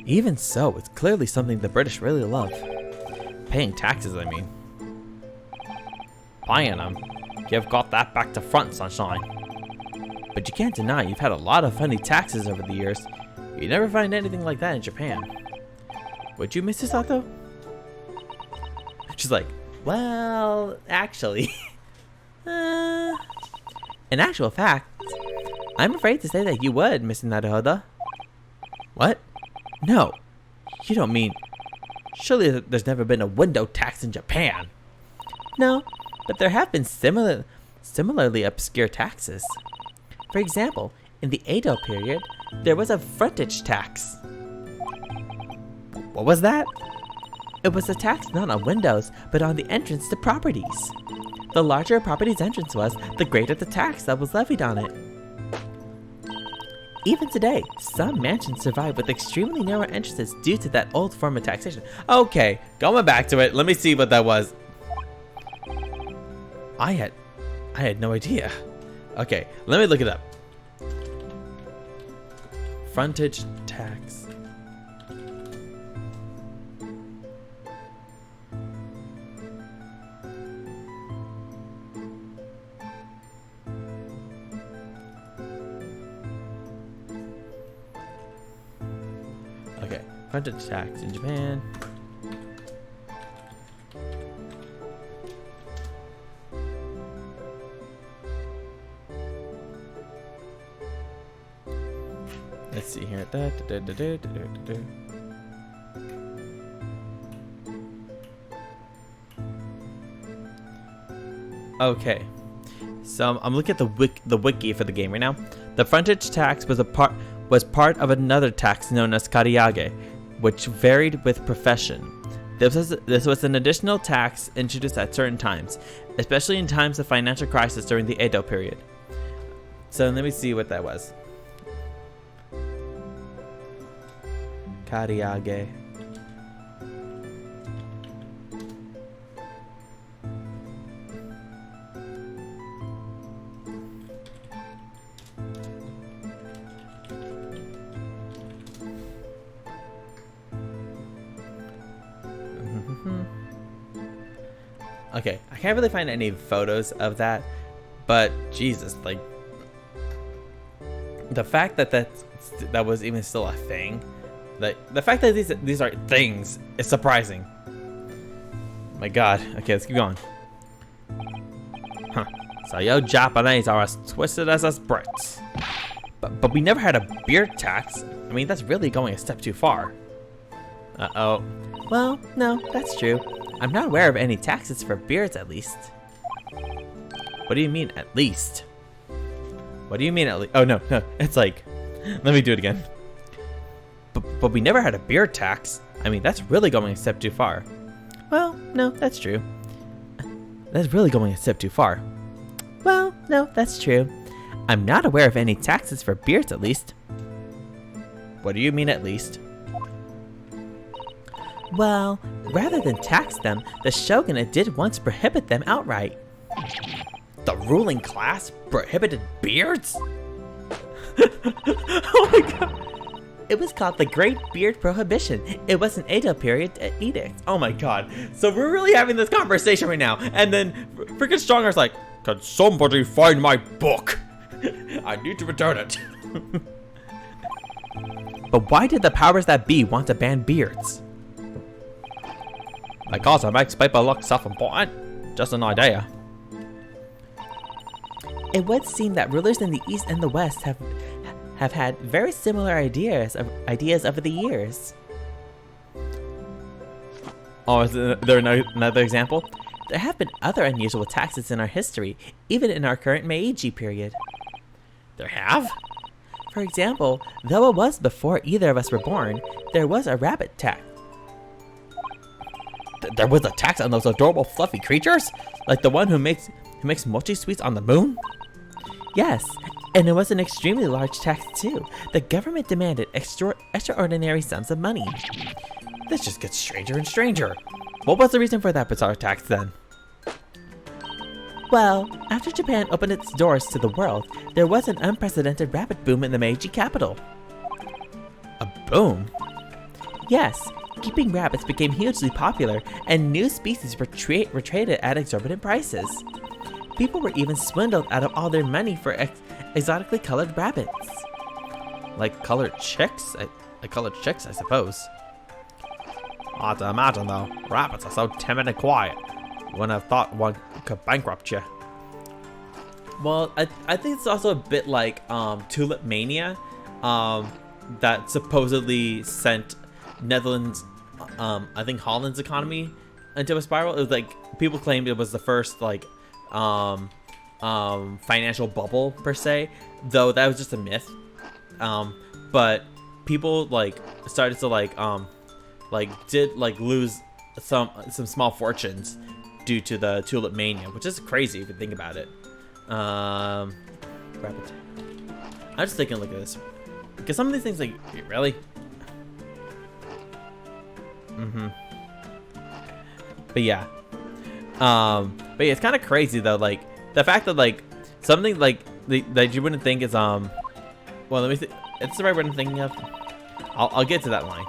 Even so, it's clearly something the British really love. Paying taxes, I mean. Buying them. You've got that back to front, sunshine. But you can't deny you've had a lot of funny taxes over the years. You never find anything like that in Japan. Would you, Mrs. Sato? She's like, well, actually. In actual fact, I'm afraid to say that you would, Mrs. Naruhodo. What? No. You don't mean... Surely there's never been a window tax in Japan. No. But there have been similarly obscure taxes. For example, in the Edo period, there was a frontage tax. What was that? It was a tax not on windows, but on the entrance to properties. The larger a property's entrance was, the greater the tax that was levied on it. Even today, some mansions survive with extremely narrow entrances due to that old form of taxation. Okay, going back to it, let me see what that was. I had no idea. Okay, let me look it up. Frontage tax. Okay, frontage tax in Japan. Let's see here. Okay, so I'm looking at the wiki for the game right now. The frontage tax was part of another tax known as kariage, which varied with profession. This was an additional tax introduced at certain times, especially in times of financial crisis during the Edo period. So let me see what that was. Kariage. Okay, I can't really find any photos of that, but Jesus, like the fact that that was even still a thing, like the fact that these are things is surprising. My God. Okay, let's keep going. Huh. So you Japanese are as twisted as us Brits. But we never had a beard tax. I mean, that's really going a step too far. Uh-oh. Well, no, that's true. I'm not aware of any taxes for beards, at least. What do you mean, at least? What do you mean, at least? Oh, no. It's like... Let me do it again. But we never had a beard tax. I mean, that's really going a step too far. Well, no, that's true. That's really going a step too far. Well, no, that's true. I'm not aware of any taxes for beards, at least. What do you mean, at least? Well, rather than tax them, the shogunate did once prohibit them outright. The ruling class prohibited beards? Oh my God. It was called the Great Beard Prohibition. It was an Edo period edict. Oh my God. So we're really having this conversation right now. And then freaking Strongar's like, can somebody find my book? I need to return it. But why did the powers that be want to ban beards? Because it makes people look self-important. Just an idea. It would seem that rulers in the East and the West have had very similar ideas over the years. Oh, is there another example? There have been other unusual taxes in our history, even in our current Meiji period. There have? For example, though it was before either of us were born, there was a rabbit tax. There was a tax on those adorable fluffy creatures? Like the one who makes mochi sweets on the moon? Yes, and it was an extremely large tax too. The government demanded extraordinary sums of money. This just gets stranger and stranger. What was the reason for that bizarre tax then? Well, after Japan opened its doors to the world, there was an unprecedented rabbit boom in the Meiji capital. A boom? Yes, keeping rabbits became hugely popular, and new species were traded at exorbitant prices. People were even swindled out of all their money for exotically colored rabbits. Like colored chicks? Like colored chicks, I suppose. Hard to imagine though. Rabbits are so timid and quiet. Wouldn't have thought one could bankrupt you. Well, I think it's also a bit like Tulip Mania, that supposedly sent Netherlands, I think Holland's economy into a spiral. It was like people claimed it was the first like financial bubble per se, though that was just a myth. But people like started to did lose some small fortunes due to the Tulip Mania, which is crazy if you think about it. Rabbit. I'm just taking a look at this because some of these things, like, really. But yeah, it's kind of crazy though, like the fact that like something like that you wouldn't think is well, let me see. It's the right word I'm thinking of. I'll get to that line.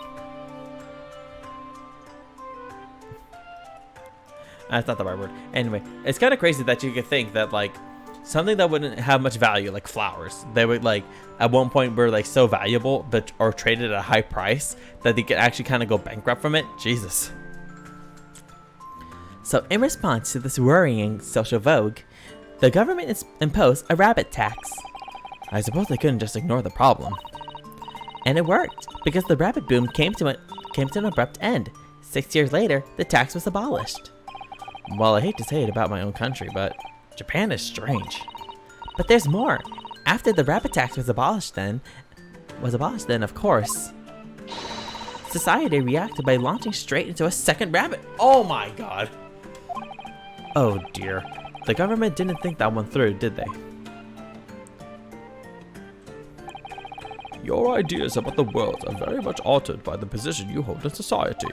That's not the right word. Anyway, it's kind of crazy that you could think that like something that wouldn't have much value, like flowers, they would like at one point were like so valuable, but or traded at a high price that they could actually kind of go bankrupt from it. Jesus. So in response to this worrying social vogue, the government imposed a rabbit tax. I suppose they couldn't just ignore the problem. And it worked, because the rabbit boom came to an abrupt end. 6 years later, the tax was abolished. Well, I hate to say it about my own country, but Japan is strange. But there's more. After the rabbit tax was abolished then, of course, society reacted by launching straight into a second rabbit. Oh my God. Oh dear. The government didn't think that one through, did they? Your ideas about the world are very much altered by the position you hold in society.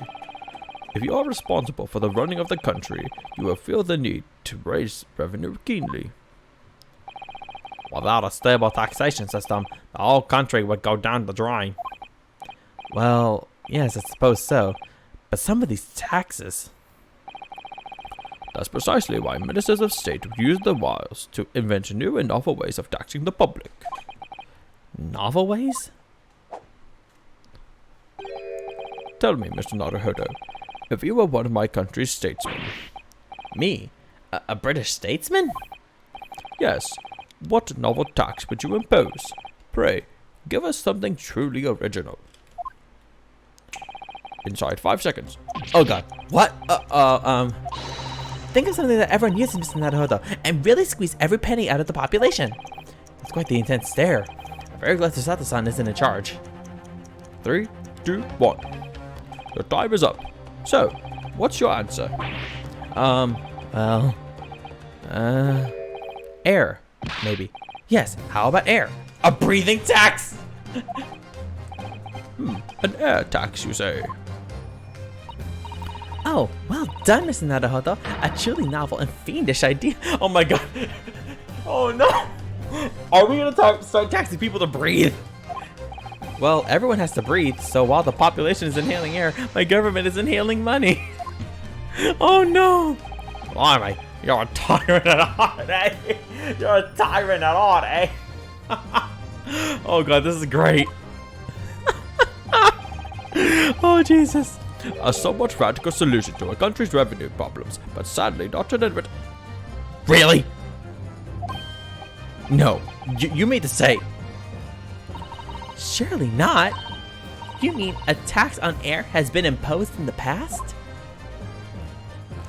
If you are responsible for the running of the country, you will feel the need to raise revenue keenly. Without a stable taxation system, the whole country would go down the drain. Well, yes, I suppose so. But some of these taxes... That's precisely why ministers of state use the wiles to invent new and novel ways of taxing the public. Novel ways? Tell me, Mr. Naruhodo, if you were one of my country's statesmen. Me? A British statesman? Yes, what novel tax would you impose? Pray, give us something truly original. Inside 5 seconds. Oh god. What? Think of something that everyone uses, Mr. Naruhodo, and really squeeze every penny out of the population. That's quite the intense stare. I'm very glad Sato-san isn't in charge. 3, 2, 1. The time is up. So, what's your answer? Well, air, maybe. Yes, how about air? A breathing tax! An air tax, you say? Oh, well done, Mr. Naruhodo. A truly novel and fiendish idea. Oh my god. Oh no. Are we gonna start taxing people to breathe? Well, everyone has to breathe, so while the population is inhaling air, my government is inhaling money. Oh no. Blimey, you're a tyrant at heart, eh? You're a tyrant at heart, eh? Oh god, this is great. Oh Jesus. A somewhat radical solution to a country's revenue problems, but sadly not an admit. Really? No, you mean to say? Surely not. You mean a tax on air has been imposed in the past?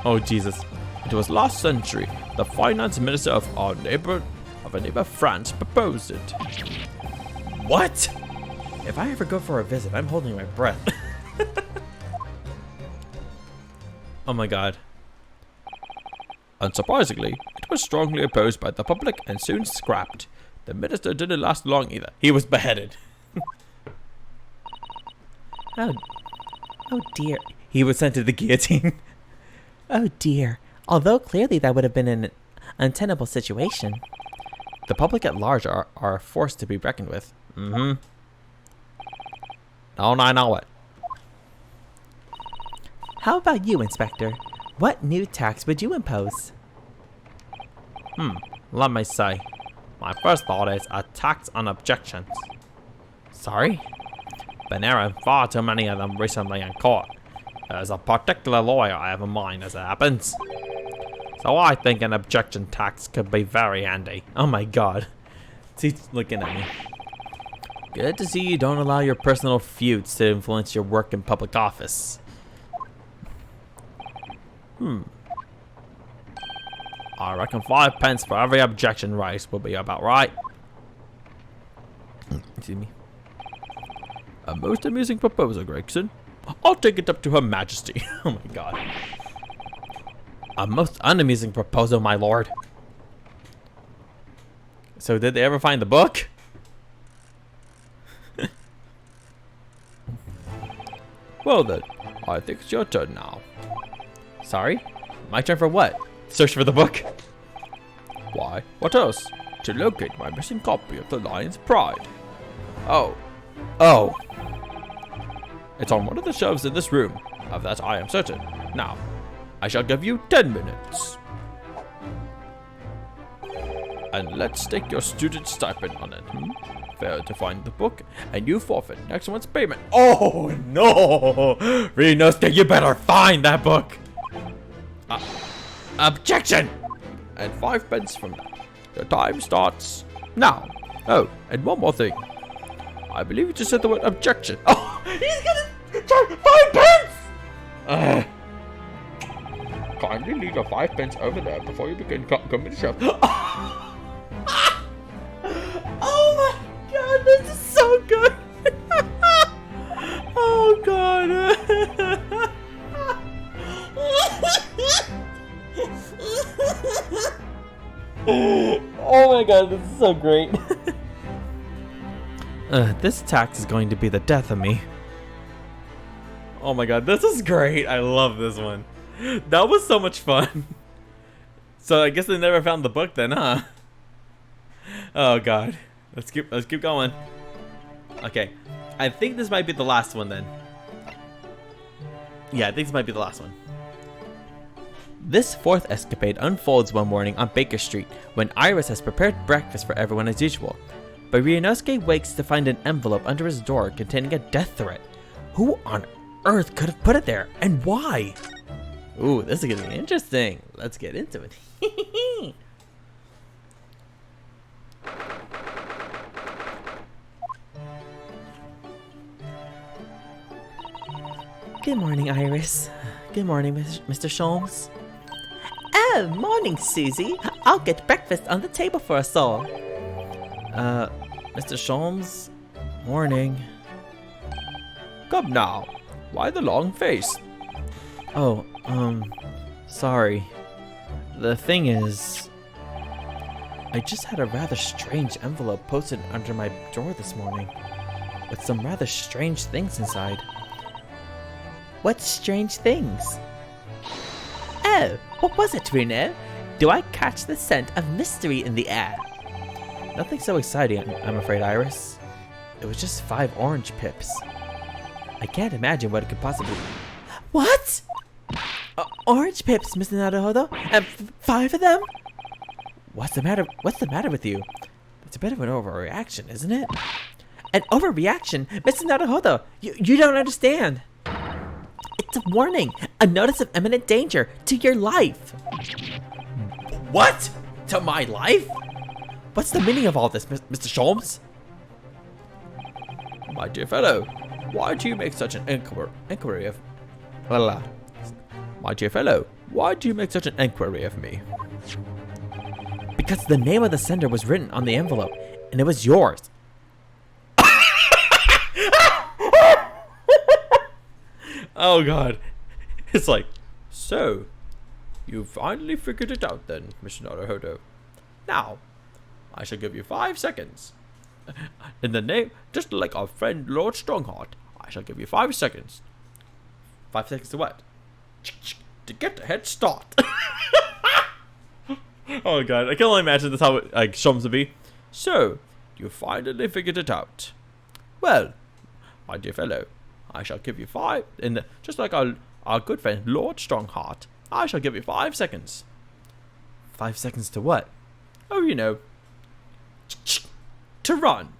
Oh Jesus. It was last century. The finance minister of our neighbor France proposed it. What? If I ever go for a visit, I'm holding my breath. Oh my god. Unsurprisingly, it was strongly opposed by the public and soon scrapped. The minister didn't last long either. He was beheaded. Oh dear. He was sent to the guillotine. Oh dear. Although clearly that would have been an untenable situation. The public at large are a force to be reckoned with. Mm-hmm. Don't I know it? How about you, Inspector? What new tax would you impose? Let me say. My first thought is a tax on objections. Sorry? Been hearing far too many of them recently in court. There's a particular lawyer I have in mind as it happens. So I think an objection tax could be very handy. Oh my god. He's looking at me. Good to see you don't allow your personal feuds to influence your work in public office. I reckon 5 pence for every objection raised will be about right. Excuse me. A most amusing proposal, Gregson. I'll take it up to Her Majesty. Oh my god. A most unamusing proposal, my lord. So did they ever find the book? Well then, I think it's your turn now. Sorry? My turn for what? Search for the book? Why, what else? To locate my missing copy of The Lion's Pride. Oh. It's on one of the shelves in this room. Of that I am certain. Now, I shall give you 10 minutes. And let's stake your student stipend on it. Fail to find the book, and you forfeit next month's payment. Oh no! Rinosuke, you better find that book! Objection! And 5 pence from that. The time starts now. Oh, and one more thing. I believe you just said the word objection. Oh, he's gonna charge 5 pence! Kindly leave your 5 pence over there before you begin coming to shove. Oh my god, this is so good! Oh god! Oh my god, this is so great. This tax is going to be the death of me. Oh my god, this is great. I love this one. That was so much fun. So I guess they never found the book then, huh? Oh god. Let's keep going. Okay. I think this might be the last one then. Yeah, I think this might be the last one. This fourth escapade unfolds one morning on Baker Street when Iris has prepared breakfast for everyone as usual. But Ryunosuke wakes to find an envelope under his door containing a death threat. Who on earth could have put it there, and why? Ooh, this is gonna be interesting. Let's get into it. Good morning, Iris. Good morning, Mr. Sholmes. Oh, morning, Susie. I'll get breakfast on the table for us all. Mr. Sholmes? Morning. Come now. Why the long face? Oh, sorry. The thing is, I just had a rather strange envelope posted under my door this morning, with some rather strange things inside. What strange things? Oh, what was it, Reno? Do I catch the scent of mystery in the air? Nothing so exciting, I'm afraid, Iris. It was just 5 orange pips. I can't imagine what it could possibly... What? Orange pips, Mr. Naruhodo? And 5 of them? What's the matter with you? It's a bit of an overreaction, isn't it? An overreaction? Mr. Naruhodo, you don't understand. It's a warning, a notice of imminent danger to your life. What? To my life? What's the meaning of all this, Mr. Sholmes? My dear fellow, why do you make such an inquiry of... My dear fellow, why do you make such an inquiry of me? Because the name of the sender was written on the envelope, and it was yours. Oh god. It's like, so, you finally figured it out then, Mr. Naruhodo. Now, I shall give you 5 seconds. In the name, just like our friend Lord Strongheart, I shall give you 5 seconds. 5 seconds to what? To get a head start. Oh god, I can only imagine that's how like Shums would be. So, you finally figured it out. Well, my dear fellow, I shall give you 5, just like our good friend Lord Strongheart, I shall give you 5 seconds. 5 seconds to what? Oh, you know, to run.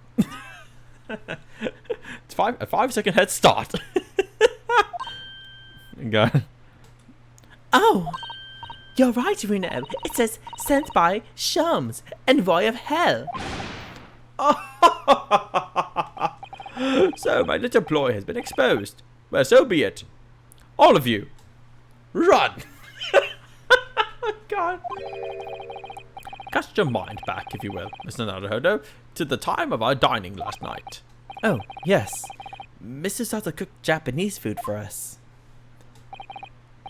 It's a 5 second head start. God. Oh, you're right, Reno. It says sent by Shums, envoy of hell. So my little ploy has been exposed. Well, so be it. All of you, run. God. Cast your mind back, if you will, Mr. Naruhodo, to the time of our dining last night. Oh, yes. Mr. Sato cooked Japanese food for us.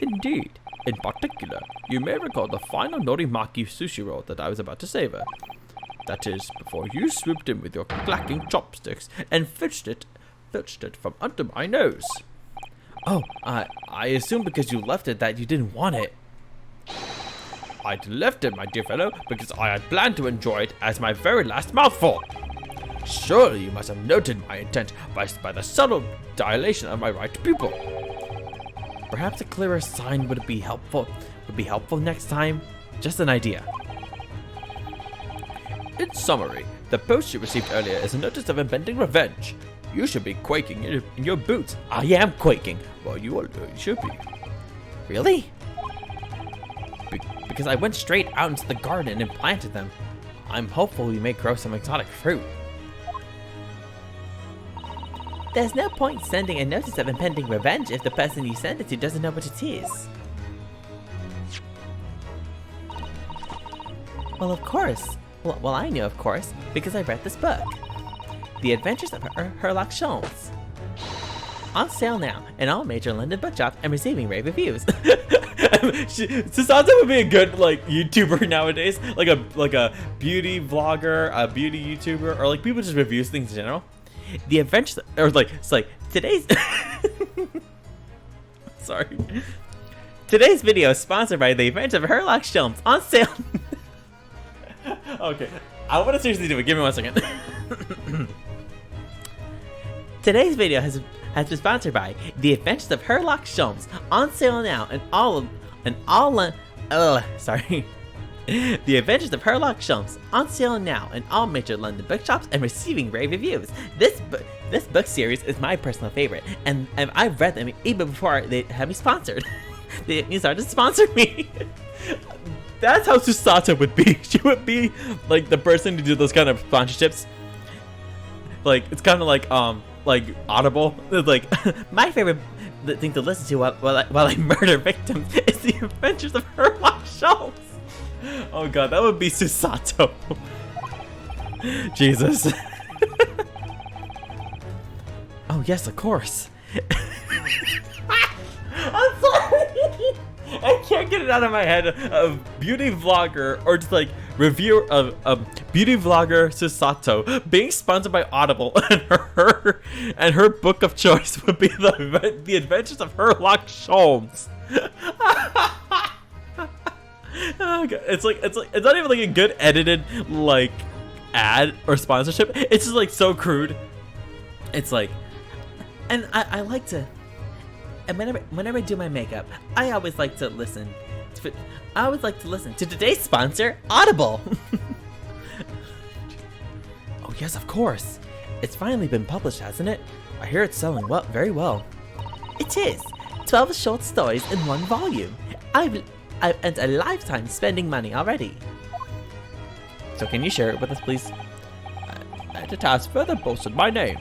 Indeed. In particular, you may recall the final norimaki sushi roll that I was about to savor. That is, before you swooped in with your clacking chopsticks and filched it from under my nose. Oh, I assumed because you left it that you didn't want it. I'd left it, my dear fellow, because I had planned to enjoy it as my very last mouthful. Surely you must have noted my intent by the subtle dilation of my right pupil. Perhaps a clearer sign would be helpful next time. Just an idea. In summary, the post you received earlier is a notice of impending revenge. You should be quaking in your boots. I am quaking. Well, you should be. Really? Because I went straight out into the garden and planted them. I'm hopeful we may grow some exotic fruit. There's no point sending a notice of impending revenge if the person you send it to doesn't know what it is. Well, of course. Well, I knew, of course, because I read this book. The Adventures of Herlock Sholmes. On sale now in all major London bookshops and receiving rave reviews. Susanto would be a good like YouTuber nowadays, like a beauty vlogger, a beauty YouTuber, or like people just reviews things in general. The Adventures, or like it's like today's. Sorry. Today's video is sponsored by The Adventures of Herlock Sholmes on sale. Okay, I want to seriously do it. Give me 1 second. Today's video has been sponsored by The Adventures of Herlock Sholmes on sale now in all Sorry. The Adventures of Sherlock Holmes, on sale now in all major London bookshops and receiving rave reviews. This book series is my personal favorite, and I've read them even before they had me sponsored. They started to sponsor me. That's how Susato would be. She would be like the person to do those kind of sponsorships. Like it's kind of like Audible. It's like my favorite thing to listen to while I murder victims is the Adventures of Sherlock Holmes. Oh god, that would be Susato. Jesus. Oh yes, of course. I'm sorry. I can't get it out of my head of beauty vlogger or just like review of beauty vlogger Susato being sponsored by Audible, and her book of choice would be the Adventures of Sherlock Holmes. Oh god. It's not even like a good edited like ad or sponsorship. It's just like so crude. It's like, and I like to, and whenever I do my makeup, I always like to listen to today's sponsor, Audible. Oh yes, of course. It's finally been published, hasn't it? I hear it's selling well, very well. It is. 12 short stories in one volume. I've earned a lifetime spending money already. So can you share it with us, please? And it has further bolstered my name.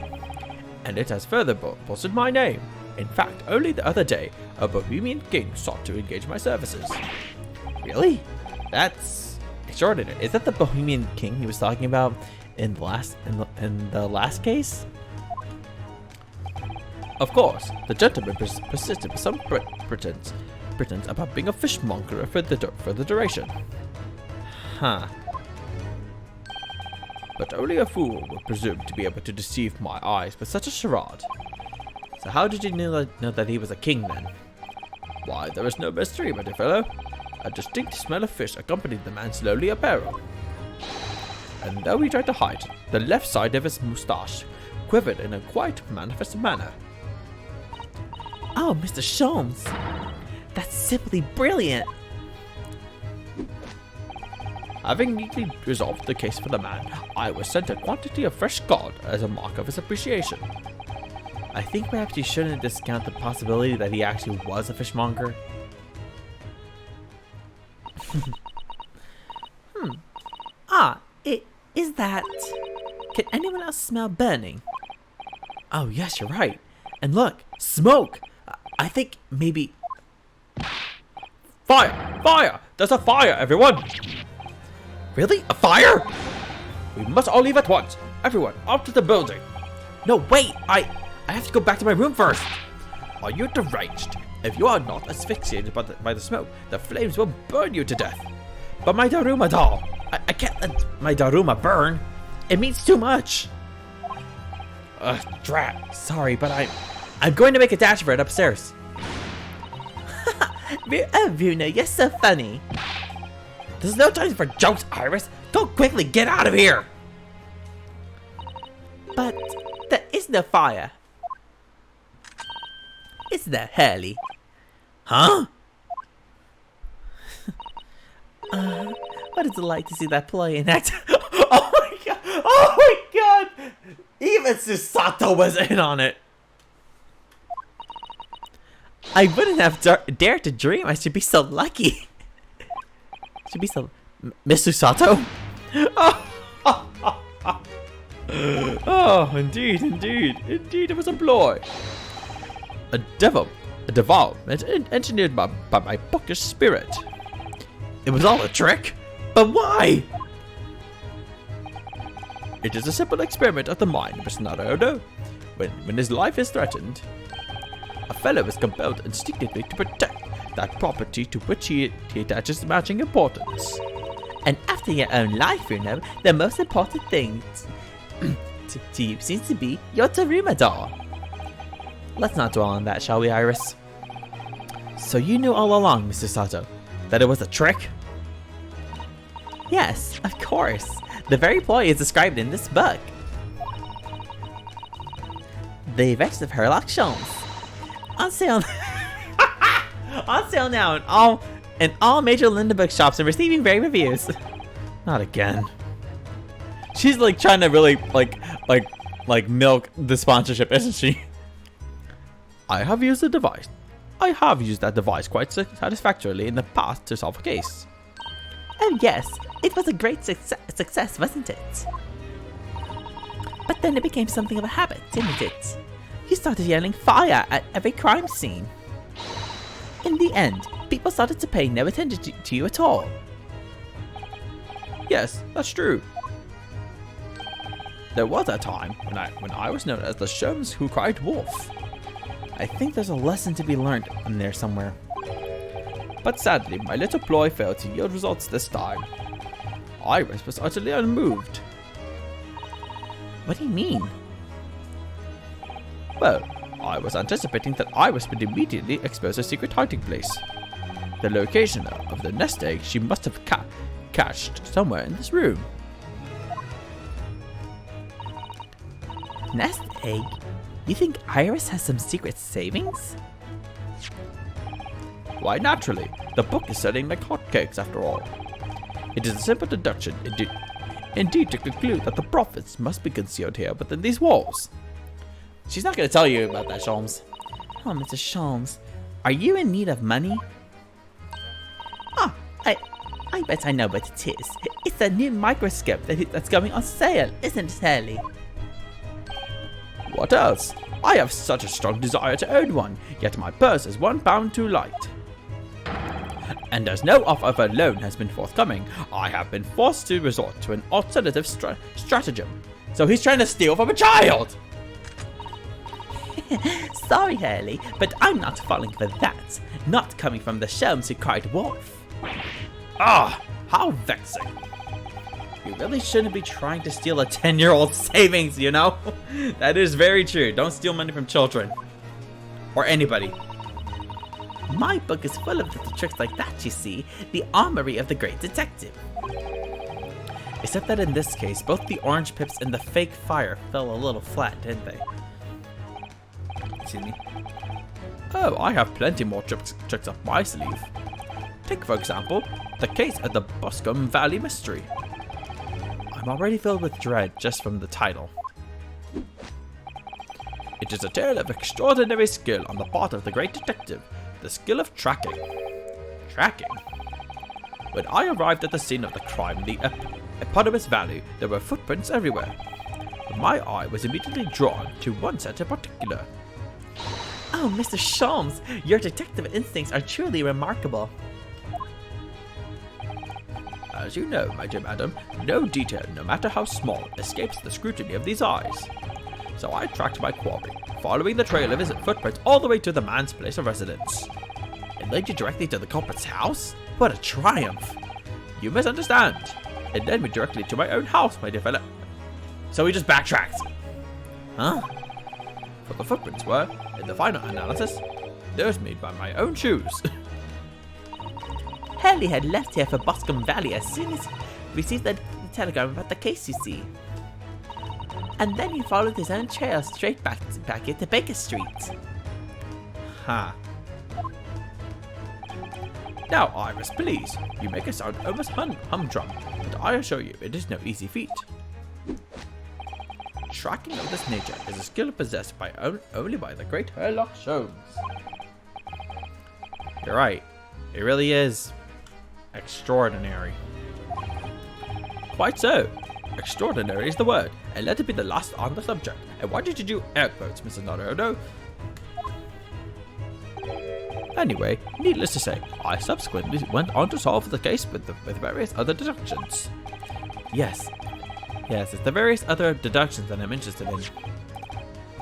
In fact, only the other day, a Bohemian king sought to engage my services. Really? That's extraordinary. Is that the Bohemian king he was talking about in the last case? Of course, the gentleman persisted with some pretense about being a fishmonger for the duration. Huh. But only a fool would presume to be able to deceive my eyes with such a charade. So how did you know that he was a king then? Why, there is no mystery, my dear fellow. A distinct smell of fish accompanied the man's lowly apparel. And though he tried to hide, the left side of his moustache quivered in a quite manifest manner. Oh, Mr. Sholmes, that's simply brilliant. Having neatly resolved the case for the man, I was sent a quantity of fresh cod as a mark of his appreciation. I think perhaps you shouldn't discount the possibility that he actually was a fishmonger. Is that... Can anyone else smell burning? Oh, yes, you're right. And look, smoke! I think maybe... Fire! Fire! There's a fire, everyone! Really? A fire? We must all leave at once. Everyone, out to the building. No, wait! I have to go back to my room first. Are you deranged? If you are not asphyxiated by the smoke, the flames will burn you to death. But my Daruma doll! I can't let my Daruma burn. It means too much. Drat. Sorry, but I'm going to make a dash for it upstairs. Oh, Vuna, you're so funny. There's no time for jokes, Iris. Go quickly, get out of here. But there is no fire. Is there, Hurley? Huh? What is it like to see that play in act? Oh my god! Oh my god! Even Susato was in on it. I wouldn't have dared to dream I should be so lucky. Should be so... Miss Susato? Oh, indeed, it was a ploy. A development engineered by my bookish spirit. It was all a trick? But why? It is a simple experiment of the mind, Mr. Naruto. When his life is threatened, a fellow is compelled instinctively to protect that property to which he attaches matching importance. And after your own life, you know, the most important thing to you seems to be your Daruma doll. Let's not dwell on that, shall we, Iris? So you knew all along, Mr. Sato, that it was a trick? Yes, of course. The very ploy is described in this book. The Adventures of Sherlock Holmes. On sale on sale now in all in all major Linda bookshops and receiving rave reviews. Not again. She's like trying to really like milk the sponsorship, isn't she? I have used the device. I have used that device quite satisfactorily in the past to solve a case. Oh yes, it was a great success, wasn't it? But then it became something of a habit, didn't it? You started yelling fire at every crime scene. In the end, people started to pay no attention to you at all. Yes, that's true. There was a time when I was known as the Sherms who cried wolf. I think there's a lesson to be learned in there somewhere. But sadly, my little ploy failed to yield results this time. Iris was utterly unmoved. What do you mean? Well, I was anticipating that Iris would immediately expose a secret hiding place. The location of the nest egg she must have cached somewhere in this room. Nest egg? You think Iris has some secret savings? Why, naturally. The book is selling like hotcakes after all. It is a simple deduction, indeed, to conclude that the profits must be concealed here within these walls. She's not going to tell you about that, Sholmes. Oh, Mr. Sholmes, are you in need of money? Ah, I bet I know what it is. It's a new microscope that's going on sale, isn't it, Hurley? What else? I have such a strong desire to own one, yet my purse is 1 pound too light. And as no offer of a loan has been forthcoming, I have been forced to resort to an alternative stratagem. So he's trying to steal from a child! Sorry, Hurley, but I'm not falling for that. Not coming from the Shelms who cried wolf. Ah, how vexing. You really shouldn't be trying to steal a 10-year-old's savings, you know? That is very true. Don't steal money from children. Or anybody. My book is full of little tricks like that, you see. The armory of the great detective. Except that in this case, both the orange pips and the fake fire fell a little flat, didn't they? Excuse me. Oh, I have plenty more tricks up my sleeve. Take, for example, the case of the Buscombe Valley Mystery. I'm already filled with dread just from the title. It is a tale of extraordinary skill on the part of the great detective, the skill of tracking. Tracking? When I arrived at the scene of the crime in the Eponymous Valley, there were footprints everywhere. My eye was immediately drawn to one set in particular. Oh, Mr. Sholmes, your detective instincts are truly remarkable. As you know, my dear madam, no detail, no matter how small, escapes the scrutiny of these eyes. So I tracked my quarry, following the trail of his footprints all the way to the man's place of residence. It led you directly to the culprit's house? What a triumph! You misunderstand. It led me directly to my own house, my dear fellow. So he just backtracked. Huh? For the footprints were, in the final analysis, those made by my own shoes. Hurley had left here for Buscombe Valley as soon as he received the telegram about the case, you see. And then he followed his own trail straight back here to Baker Street. Ha. Now, Iris, please. You make it sound almost humdrum, but I assure you it is no easy feat. Tracking of this nature is a skill possessed by only by the great Sherlock Holmes. You're right. It really is extraordinary. Quite so. Extraordinary is the word, and let it be the last on the subject. And why did you do air quotes, Mr. Naruto? Anyway, needless to say, I subsequently went on to solve the case with various other deductions. Yes, it's the various other deductions that I'm interested in.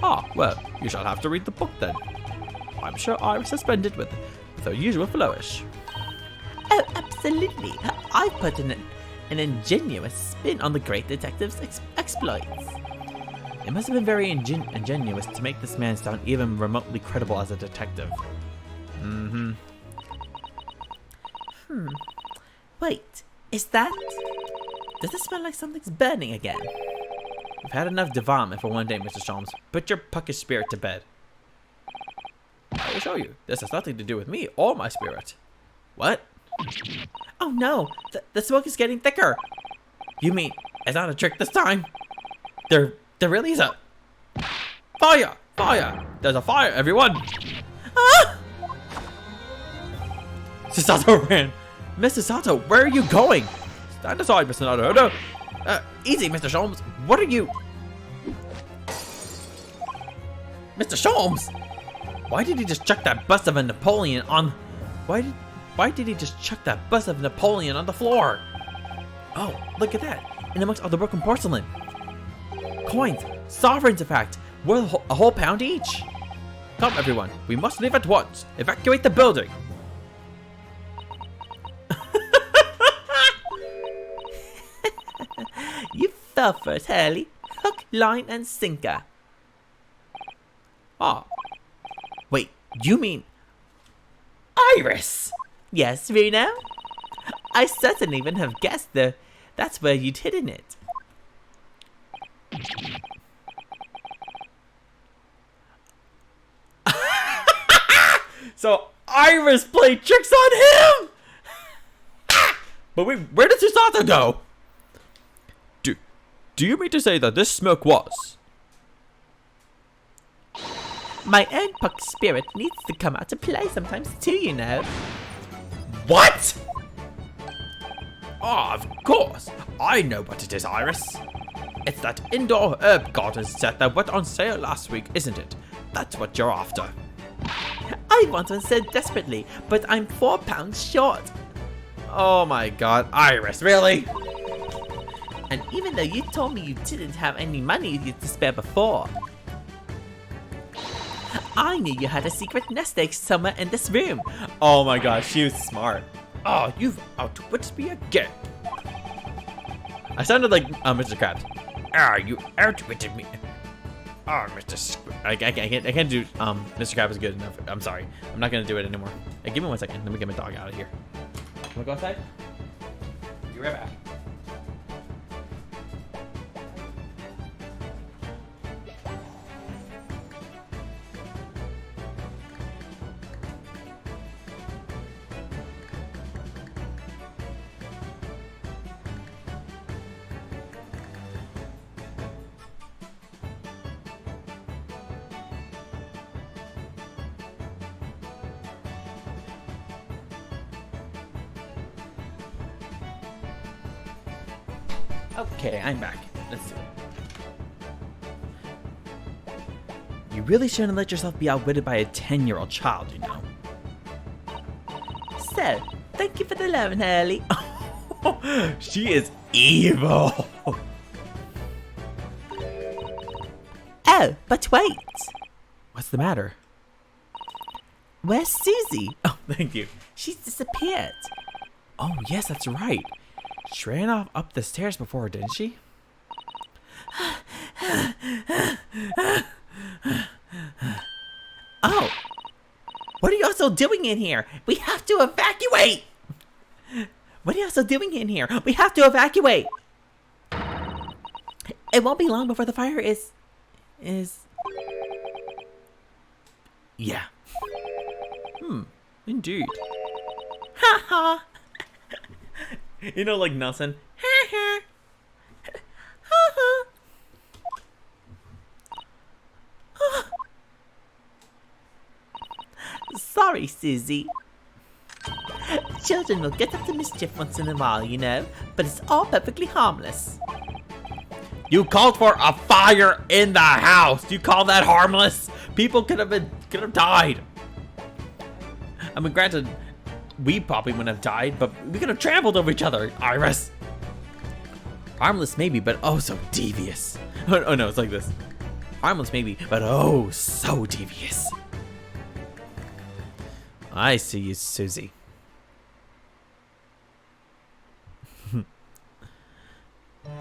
Ah, well, you shall have to read the book then. I'm sure Iris has spent it with her usual flourish. Oh, absolutely. I put in an ingenious spin on the great detective's exploits. It must have been very ingenious to make this man sound even remotely credible as a detective. Wait, is that... Does it smell like something's burning again? We've had enough vomit for one day, Mr. Sholmes. Put your puckish spirit to bed. I assure you, this has nothing to do with me or my spirit. What? Oh no, the smoke is getting thicker. You mean it's not a trick this time? There really is a Fire! Fire! There's a fire, everyone! ah! Sato ran. Mr. Sato, where are you going? Stand aside, Mr. Naruto. Easy, Mr. Sholmes. What are you? Mr. Sholmes! Why did he just chuck that bust of a Napoleon on... Why did he just chuck that bust of Napoleon on the floor? Oh, look at that. In amongst all the broken porcelain. Coins. Sovereigns, in fact. Worth a whole pound each. Come, everyone. We must leave at once. Evacuate the building. You fell for it, Hurley. Hook, line, and sinker. Ah, Wait, you mean Iris? Yes, Reno? I certainly wouldn't have guessed that's where you'd hidden it. so Iris played tricks on him! But wait, where did Susato go? Do you mean to say that this smoke was? My own puck spirit needs to come out to play sometimes too, you know. What? Ah, of course. I know what it is, Iris. It's that indoor herb garden set that went on sale last week, isn't it? That's what you're after. I want one so desperately, but I'm £4 short. Oh my god, Iris, really? And even though you told me you didn't have any money to spare before, I knew you had a secret nest egg somewhere in this room. Oh my gosh, she was smart. Oh, you've outwitted me again. I sounded like Mr. Krabs. Ah, you outwitted me. Oh, I can't do Mr. Krabs is good enough. I'm sorry. I'm not gonna do it anymore. Hey, give me 1 second. Let me get my dog out of here. Wanna go outside? Be right back. Okay, I'm back. Let's see. You really shouldn't let yourself be outwitted by a 10-year-old child, you know. So, thank you for the loan, Hurley. She is evil. Oh, but wait. What's the matter? Where's Susie? Oh, thank you. She's disappeared. Oh, yes, that's right. She ran off up the stairs before, didn't she? Oh! What are you also doing in here? We have to evacuate! What are you also doing in here? We have to evacuate! It won't be long before the fire is... Yeah. Indeed. Ha ha! You know, like Nelson. Ha ha! Ha ha! Sorry, Susie. Children will get up to mischief once in a while, you know, but it's all perfectly harmless. You called for a fire in the house. You call that harmless? People could have died. I mean, granted, we probably wouldn't have died, but we could have trampled over each other, Iris. Harmless maybe, but oh so devious. Oh no, it's like this. Harmless maybe, but oh so devious. I see you, Susie.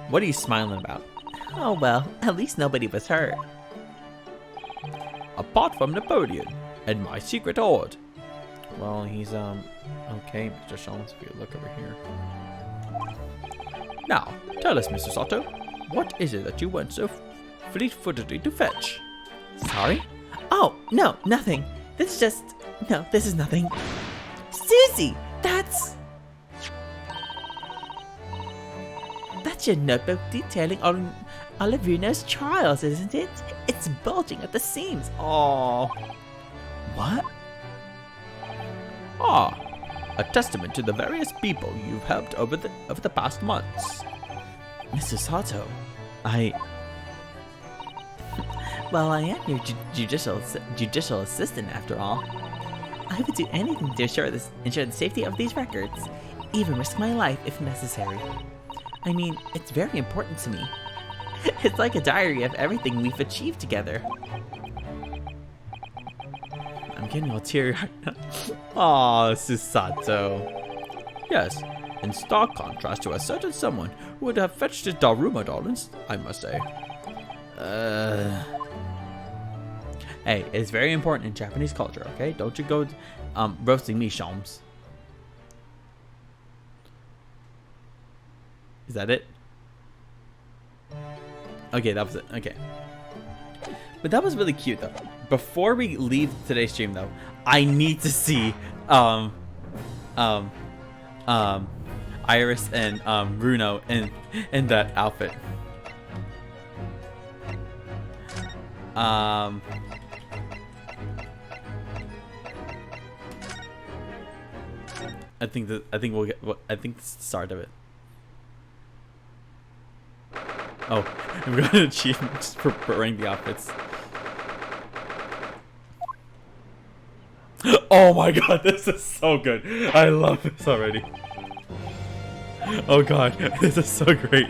What are you smiling about? Oh well, at least nobody was hurt. Apart from Napoleon and my secret hoard. Well, he's okay, Mr. Sholmes, if you look over here. Now, tell us, Mr. Sato, what is it that you went so fleet-footedly to fetch? Sorry? Oh, no, nothing. This is just... No, this is nothing. Susie, that's... It's your notebook detailing all of Runo's trials, isn't it? It's bulging at the seams. Oh. What? Ah, a testament to the various people you've helped over the past months. Mr. Sato, Well, I am your judicial assistant after all. I would do anything to ensure the safety of these records, even risk my life if necessary. I mean, it's very important to me. It's like a diary of everything we've achieved together. I'm getting all teary-eyed now. Aw, Susato. Yes, in stark contrast to a certain someone who would have fetched his Daruma dollars, I must say. Hey, it's very important in Japanese culture, okay? Don't you go roasting me, Sholmes. Is that it? Okay, that was it. Okay. But that was really cute, though. Before we leave today's stream, though, I need to see Iris and Bruno in that outfit. I think we'll get. I think it's the start of it. Oh, we're gonna cheat just for wearing the outfits. Oh my god, this is so good. I love this already. Oh god, this is so great.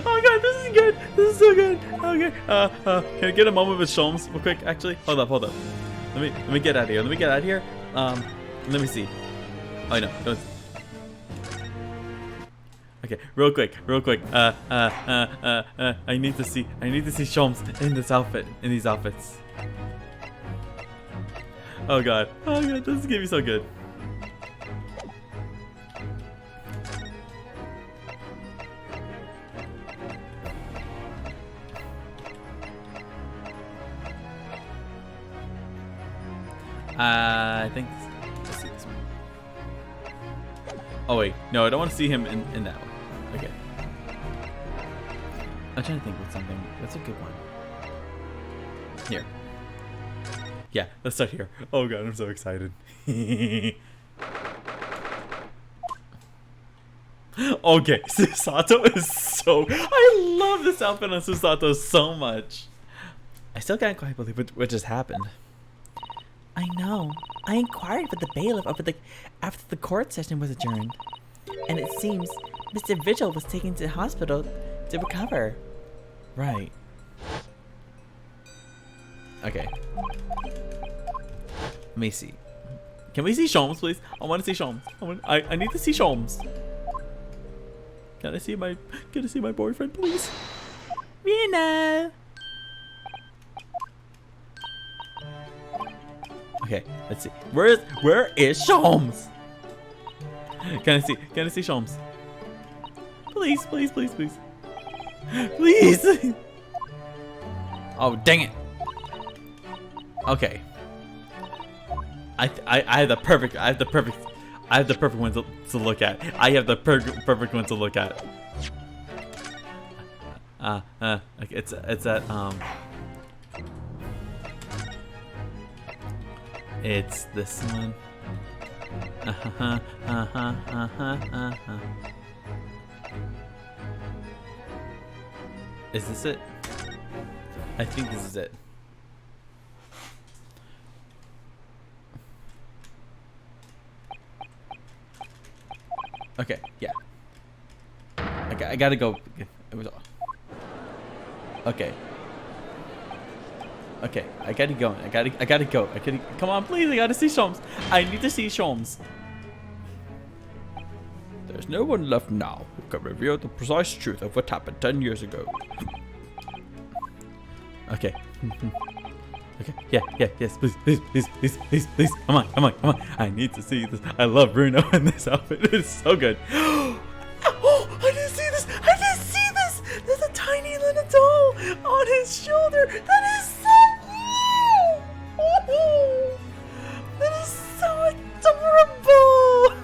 Oh god, this is good. This is so good. Okay. Can I get a moment with Sholmes real quick? Actually, hold up. Let me get out of here. Let me see. Oh no. Don't. Okay, real quick. I need to see Sholmes in this outfit, in these outfits. Oh god, this is gonna be so good. I think. Let's see this one. Oh wait, no, I don't want to see him in that one. Okay. I'm trying to think of something. That's a good one. Here. Yeah, let's start here. Oh god, I'm so excited. Okay, Susato is so... I love this outfit on Susato so much. I still can't quite believe what just happened. I know. I inquired with the bailiff after the court session was adjourned, and it seems Mr. Vigil was taken to the hospital to recover. Right. Okay. Let me see. Can we see Sholmes, please? I want to see Sholmes. I need to see Sholmes. Can I see my boyfriend, please? Rena! Okay, let's see. Where is Sholmes? Can I see Sholmes? Please. Please. Oh, dang it. Okay. I have the perfect one to look at. I have the perfect one to look at. Like it's at it's this one. Is this it? I think this is it. Okay, yeah. I gotta go. It was. Okay. Okay, I gotta go. I gotta go. Come on, please. I gotta see Sholmes. I need to see Sholmes. There's no one left now who can reveal the precise truth of what happened 10 years ago. Okay. Okay. Yes. Please. Come on. I need to see this. I love Bruno in this outfit. It's so good. Oh, I didn't see this. There's a tiny little doll on his shoulder. That is so cute. That is so adorable.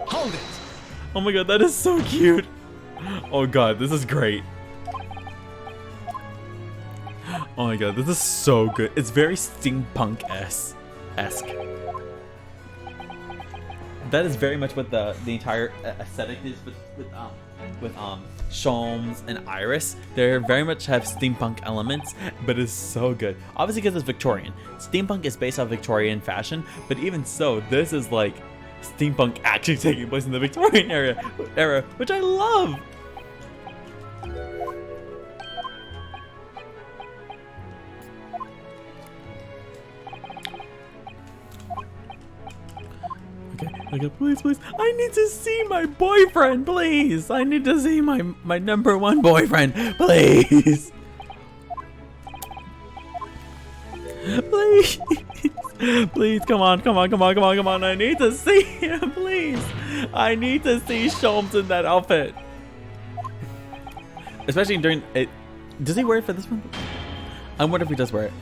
Hold my god, that is so cute. Oh god, this is great. Oh my god, this is so good. It's very steampunk-esque. That is very much what the entire aesthetic is with Sholmes and Iris. They very much have steampunk elements, but it's so good. Obviously because it's Victorian. Steampunk is based off Victorian fashion, but even so, this is like steampunk actually taking place in the Victorian era, which I love. Okay, please, I need to see my boyfriend, please. I need to see my #1 boyfriend, please. Please, please, come on. I need to see him, please. I need to see Sholmes in that outfit. Especially during it. Does he wear it for this one? I wonder if he does wear it.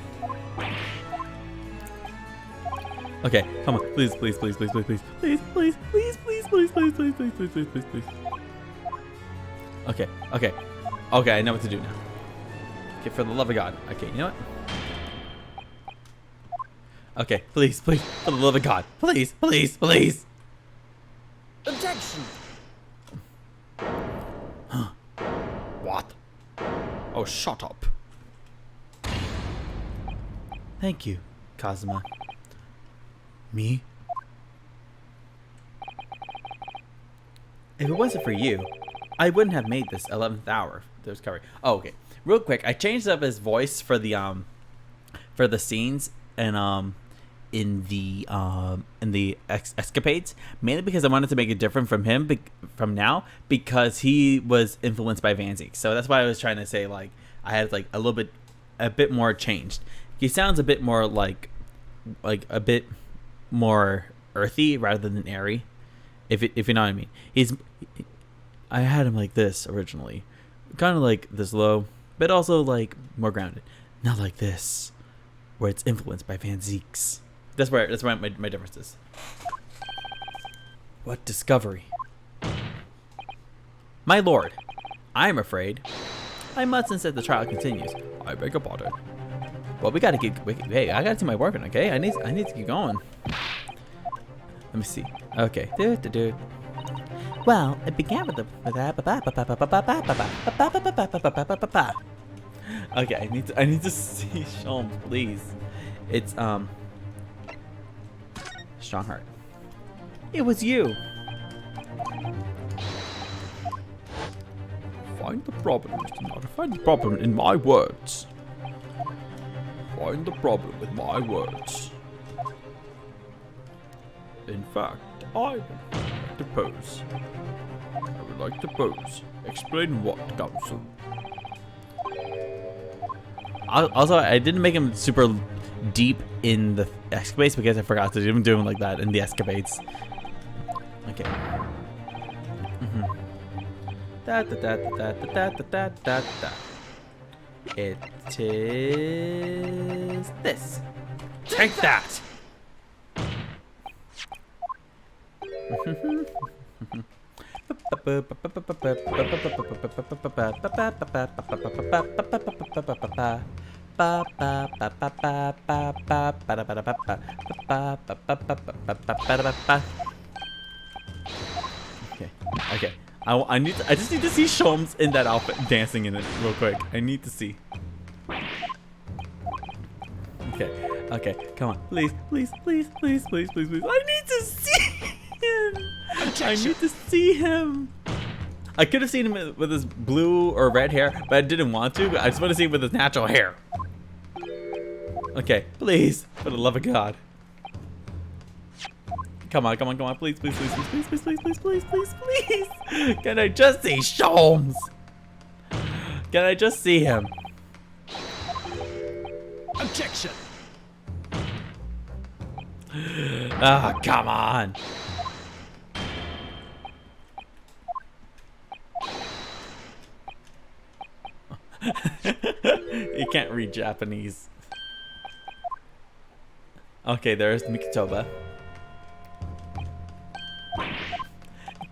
Okay, come on, please. Okay, I know what to do now. Okay, for the love of God. Okay, you know what? Okay, please, for the love of God. Please. Objection! What? Oh, shut up. Thank you, Kazuma. Me? If it wasn't for you, I wouldn't have made this 11th hour discovery. Oh, okay. Real quick, I changed up his voice for the scenes and in the escapades, mainly because I wanted to make it different from him from now, because he was influenced by Van Zeke. So that's why I was trying to say, like, I had like a bit more changed. He sounds a bit more like a bit more earthy rather than airy, if you know what I mean. I had him like this originally, kind of like this low, but also like more grounded. Not like this, where it's influenced by Van Zeke's. That's where my difference is. What discovery? My lord, I am afraid I must instead the trial continues. I beg your pardon. Well, we gotta keep. Hey, I gotta see my boyfriend. Okay, I need to keep going. Let me see. Okay. Well, it began with the. Okay, I need to see Sholmes, please. It's Strongheart. It was you. Find the problem, Mr. Not find the problem in my words. Find the problem with my words. In fact, I would like to pose. Explain what, Council? Also, I didn't make him super deep in the escapades because I forgot to do him like that in the escapades. Okay. It is this. Take that. Okay. I just need to see Sholmes in that outfit dancing in it real quick. I need to see. Okay. Come on. Please. I need to see him. I need to see him. I could have seen him with his blue or red hair, but I didn't want to. I just want to see him with his natural hair. Okay, please, for the love of God. Come on, please. Can I just see Sholmes? Can I just see him? Objection! Ah, come on. You can't read Japanese. Okay, there's Mikitoba.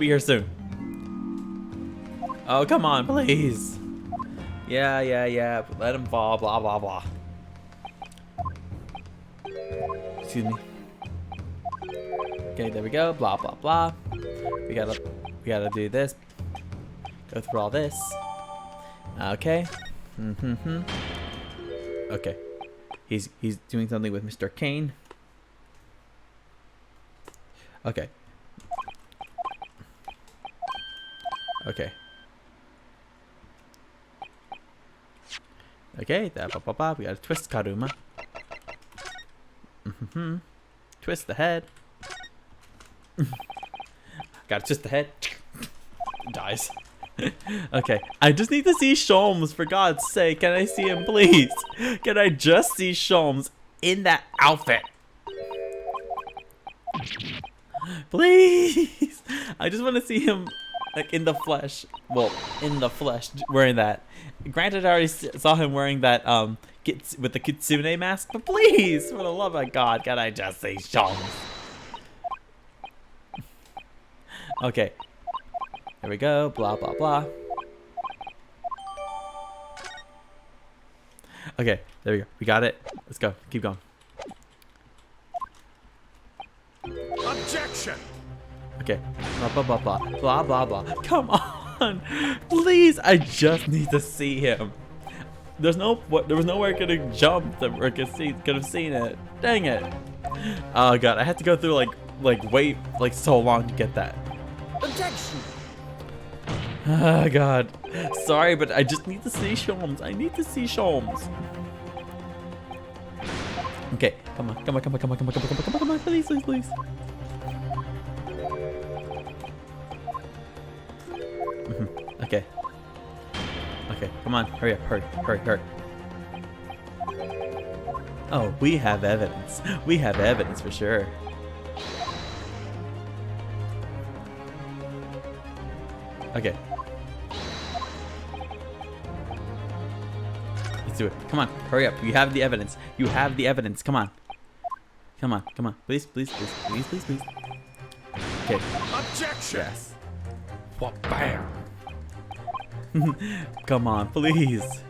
be here soon. Oh, come on, please. Yeah. Let him fall, blah, blah, blah. Excuse me. Okay, there we go. Blah, blah, blah. We gotta do this. Go through all this. Okay. Okay. He's doing something with Mr. Kane. Okay. Okay. Okay, that we gotta twist Karuma. Twist the head. Gotta twist the head. Dies. Okay, I just need to see Sholmes, for God's sake. Can I see him, please? Can I just see Sholmes in that outfit? Please! I just want to see him, like, in the flesh. Well, in the flesh, wearing that. Granted, I already saw him wearing that, with the Kitsune mask, but please, for the love of God, can I just see Sholmes? Okay. There we go. Blah, blah, blah. Okay, there we go. We got it. Let's go. Keep going. Objection! Okay. Blah, blah, blah, blah. Blah, blah, blah. Come on. Please, I just need to see him. There was nowhere I could have jumped that I could have seen it. Dang it. Oh, God. I had to go through, wait, so long to get that. Objection! Oh, God. Sorry, but I just need to see Sholmes. I need to see Sholmes. Okay, come on, please. Okay. Okay, come on, hurry up. Oh, we have evidence. We have evidence for sure. Okay. Let's do it. Come on, hurry up. You have the evidence. You have the evidence. Come on. Come on. Please. Okay. Objection! Yes. What bam? Come on, please.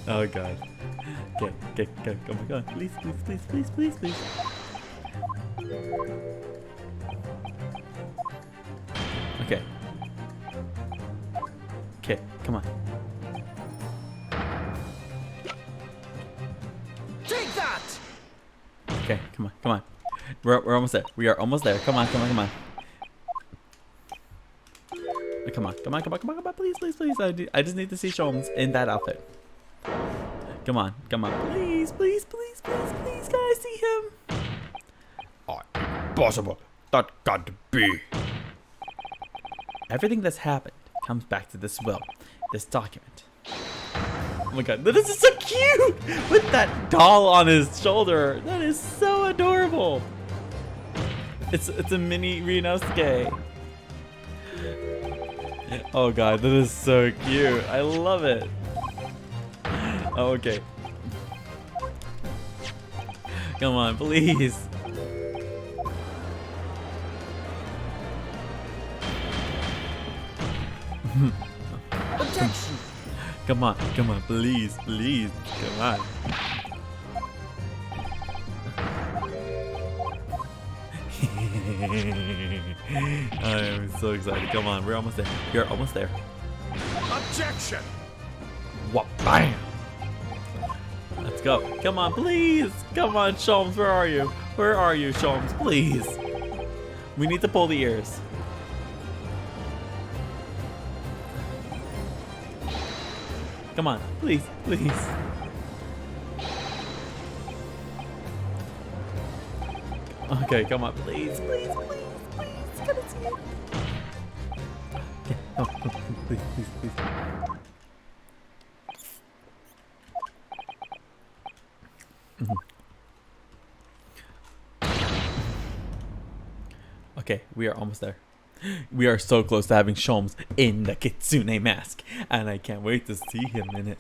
Oh, God. Okay, come on. Please. Okay, come on. Take that! Okay, come on. We're almost there. We are almost there. Come on. Come on, please. I just need to see Sholmes in that outfit. Come on. Please. Can I see him? Impossible. That got to be. Everything that's happened comes back to this will, this document. Oh my God, this is so cute! With that doll on his shoulder. That is so adorable. It's a mini Rinosuke. Oh God, that is so cute. I love it. Oh, okay. Come on, please. Objection! Come on, please. Come on. I am so excited. Come on, we're almost there. You're almost there. Objection! What? Bam! Let's go. Come on, please. Come on, Sholmes. Where are you? Sholmes? Please. We need to pull the ears. Come on, please. Okay, come on, please. Can I see you? Okay, oh, please. Okay, we are almost there. We are so close to having Sholmes in the Kitsune mask, and I can't wait to see him in it.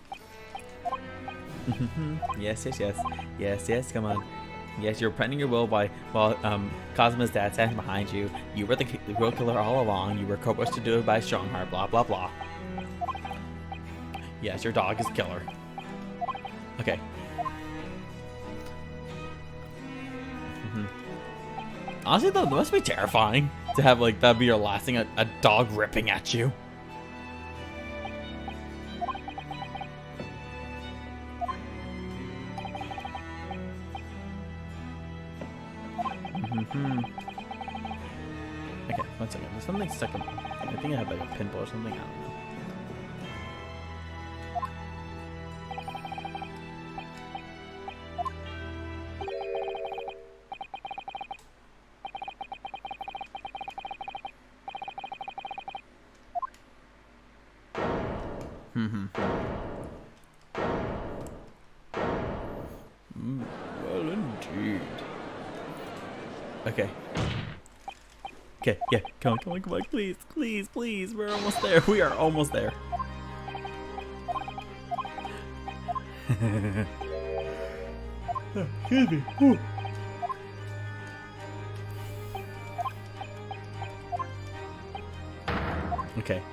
Yes, yes, yes. Yes, yes, come on. Yes, you're repenting your will while Cosmo's dad standing behind you. You were the real killer all along. You were coerced to do it by Strongheart, blah, blah, blah. Yes, your dog is killer. Okay. Honestly, though, that must be terrifying to have, like, that be your last thing, a dog ripping at you. Okay, 1 second. There's something stuck in. I think I have like a pinball or something. I don't know. Well, indeed. Okay. Okay, yeah, come on, come on, come on, please, please, please, we're almost there, we are almost there. Excuse me. Whew. Okay.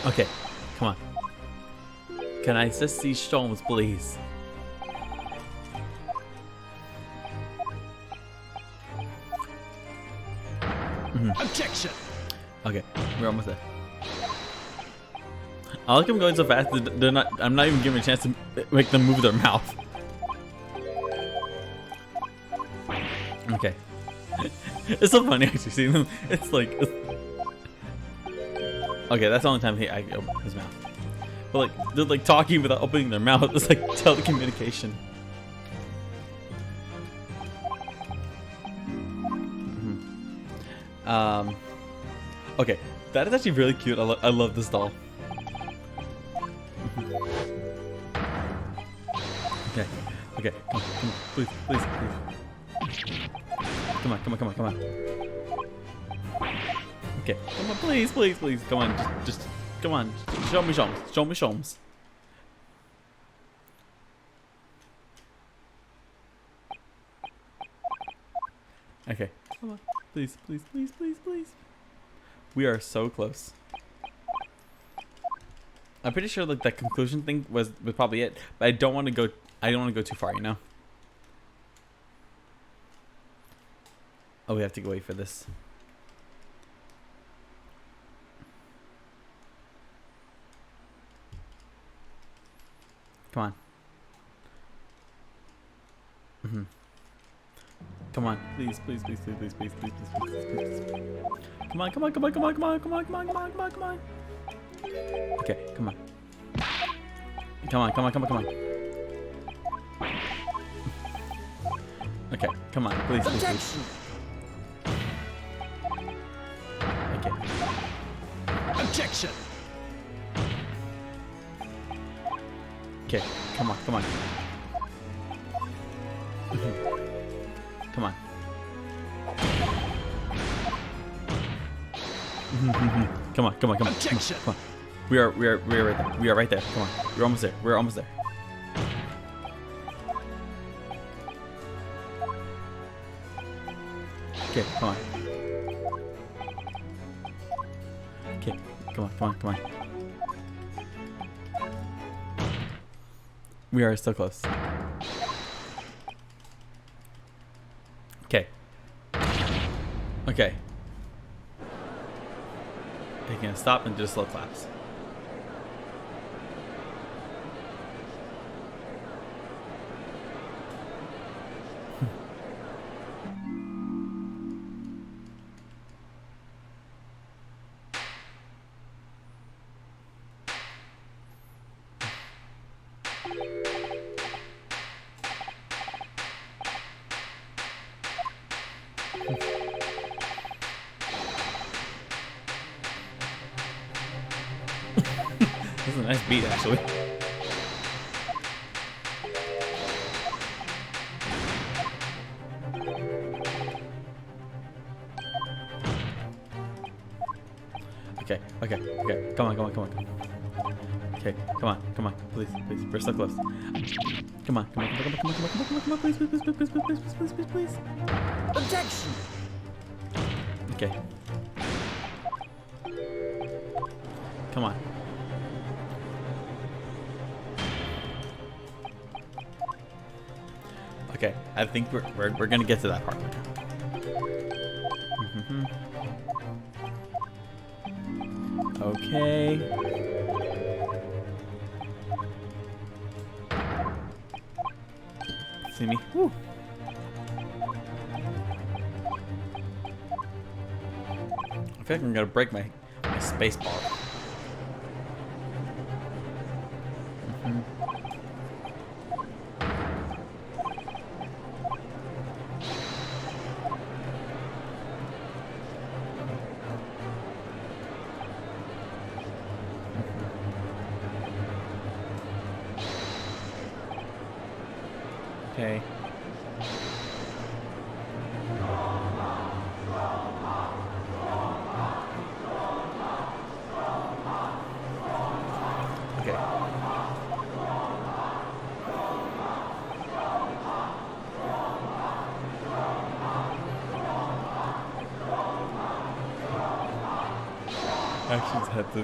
Okay, come on. Can I just see Sholmes, please? Objection! Okay, we're almost there. I like them going so fast that they're not. I'm not even giving a chance to make them move their mouth. Okay. It's so funny actually seeing them. It's like. Okay, that's the only time I open his mouth. But like, they're like talking without opening their mouth. It's like telecommunication. Okay, that is actually really cute. I love this doll. Okay, okay, come on, please, please, please. Come on, come on, come on, come on. Okay, come on, please, please, please, come on, just come on, show me Sholmes, show me Sholmes. Okay, come on, please, please, please, please, please. We are so close. I'm pretty sure like that conclusion thing was probably it, but I don't want to go. I don't want to go too far, you know. Oh, we have to go wait for this. Come on. Come on, please, please, please, please, please, please, please, please, please, please, please. Come on, come on, come on, come on, come on, come on, come on, come on, come on, come on. Okay, come on. Come on, come on, come on, come on. Okay, come on, please, please, please. Okay. Objection! Okay, come on, come on. Come on. Come on, come on, come on. Objection! Come on. We are right there. We are right there. Come on. We're almost there. We're almost there. Okay, come on. Okay, come on, come on, come on. We are so close. Okay. Okay. You can stop and do slow claps. This is a nice beat, actually. Okay, okay, okay. Come on, come on, come on, come on. Okay, come on, please, please. We're so close. Come on, come on, come on, come on, come on, come on, come on, please, please, please, please, please, please, please, please, please. Objection! Okay. Come on. Okay, I think we're gonna get to that part. Okay. See me? Woo. I feel like I'm gonna break my space bar. Okay. Okay. I actually just had to.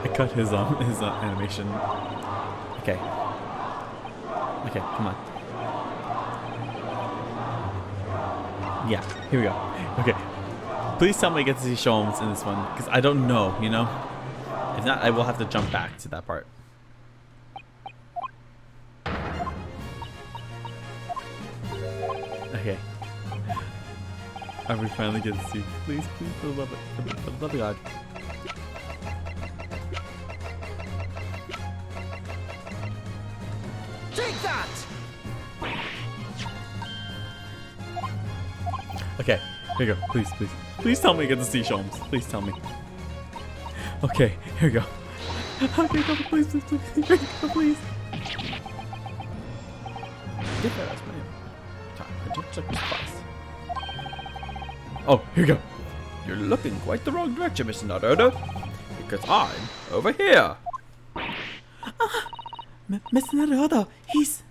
I cut his animation. Okay. Okay, come on. Yeah, here we go. Okay. Please tell me I get to see Sholmes in this one, because I don't know, you know? If not, I will have to jump back to that part. Okay. I will finally get to see. Please, please, for the love of it. For the love of God. Take that! Okay, here we go. Please, please. Please tell me I get to see Sholmes. Please tell me. Okay, here we go. Okay, go, please, please, please. Here we go, please. Get that as my time. I did check this box. Oh, here we go. You're looking quite the wrong direction, Mr. Naruto. Because I'm over here. Mr. Naruto, he's...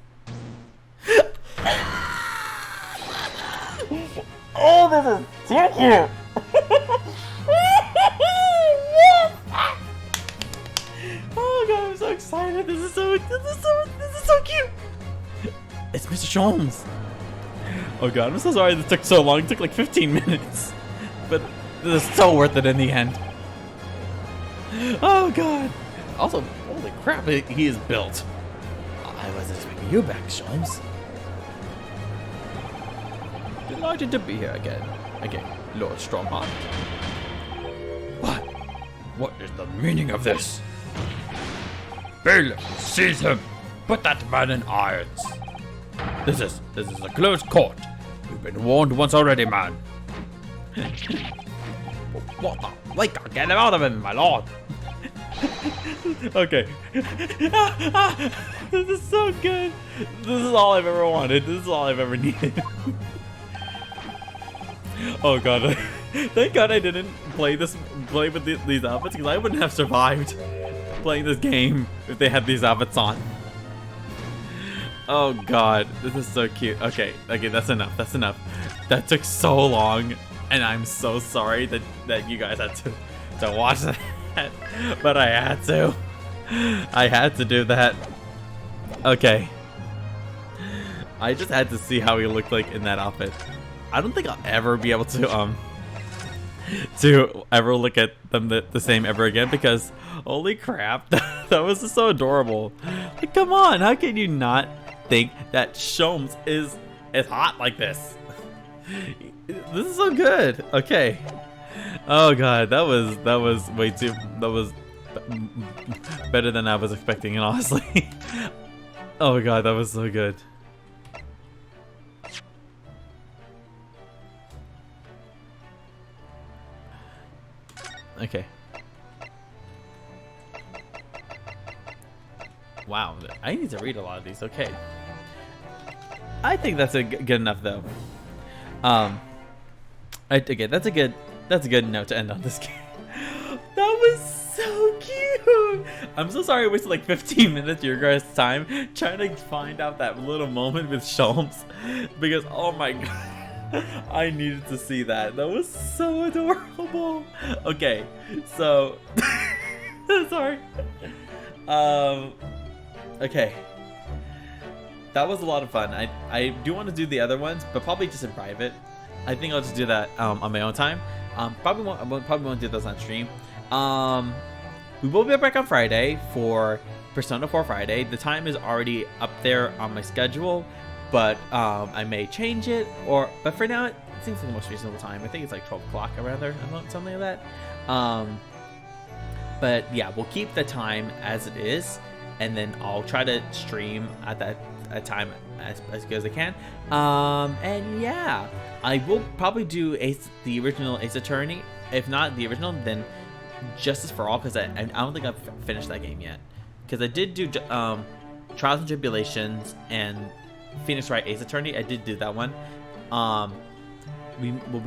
Oh, this is so cute! Oh god, I'm so excited. This is so cute. It's Mr. Sholmes. Oh god, I'm so sorry this took so long. It took like 15 minutes. But this is so worth it in the end. Oh god. Also, holy crap, he is built. I wasn't expecting you back, Sholmes. Delighted to be here again. Again, Lord Strongheart. What? What is the meaning of this? Bailiff, seize him! Put that man in irons! This is a closed court. You've been warned once already, man. What the? We can't get him out of him, my lord. Okay. This is so good. This is all I've ever wanted. This is all I've ever needed. Oh god. Thank god I didn't play with these outfits, because I wouldn't have survived playing this game if they had these outfits on. Oh god, this is so cute. Okay, that's enough. That's enough. That took so long, and I'm so sorry that you guys had to watch that. But I had to. I had to do that. Okay. I just had to see how he looked like in that outfit. I don't think I'll ever be able to ever look at them the same ever again, because holy crap, that was just so adorable. Like, come on, how can you not think that Sholmes is hot like this? This is so good. Okay. Oh god, that was way too, that was better than I was expecting, and honestly. Oh god, that was so good. Okay. Wow, I need to read a lot of these. Okay. I think that's good enough though. Okay, that's a good note to end on this game. That was so cute. I'm so sorry I wasted like 15 minutes of your guys' time trying to find out that little moment with Sholmes, because oh my god, I needed to see that. That was so adorable. Okay, so sorry. Okay. That was a lot of fun. I do want to do the other ones, but probably just in private. I think I'll just do that on my own time. Probably won't do those on stream. We will be back on Friday for Persona 4 Friday. The time is already up there on my schedule, but I may change it. But for now, it seems like the most reasonable time. I think it's like 12 o'clock around there, something like that. But yeah, we'll keep the time as it is, and then I'll try to stream at that time as good as I can. And yeah, I will probably do the original Ace Attorney. If not the original, then Justice for All, because I don't think I've finished that game yet. Because I did do Trials and Tribulations and Phoenix Wright Ace Attorney. I did do that one.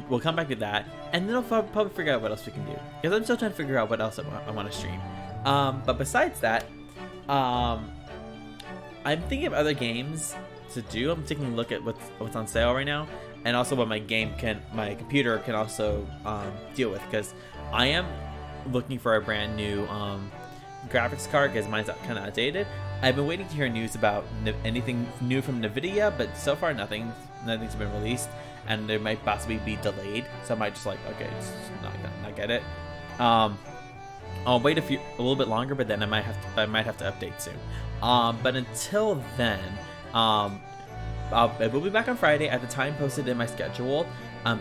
We'll come back to that, and then I'll probably figure out what else we can do, because I'm still trying to figure out what else I want to stream. But besides that, I'm thinking of other games to do. I'm taking a look at what's on sale right now, and also what my computer can also deal with, because I am looking for a brand new graphics card, because mine's kind of outdated. I've been waiting to hear news about anything new from NVIDIA, but so far nothing's been released, and it might possibly be delayed. So I might just like, okay, just not get it. I'll wait a little bit longer, but then I might have to update soon. But until then, I will be back on Friday at the time posted in my schedule.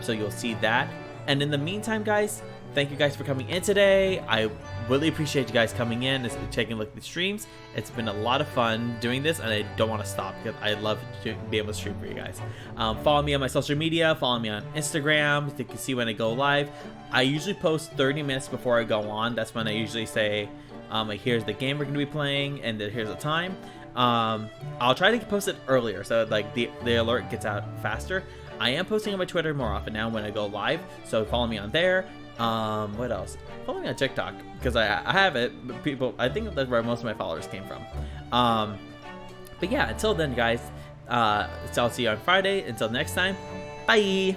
So you'll see that. And in the meantime, guys, thank you guys for coming in today. I really appreciate you guys coming in and taking a look at the streams. It's been a lot of fun doing this, and I don't want to stop, because I love to be able to stream for you guys. Follow me on my social media. Follow me on Instagram so you can see when I go live. I usually post 30 minutes before I go on. That's when I usually say, like, here's the game we're going to be playing, and then here's the time. I'll try to post it earlier, so like the alert gets out faster. I am posting on my Twitter more often now when I go live, so follow me on there. What else? Follow me on TikTok, because I have it, but I think that's where most of my followers came from. But yeah, until then, guys, so I'll see you on Friday. Until next time, bye.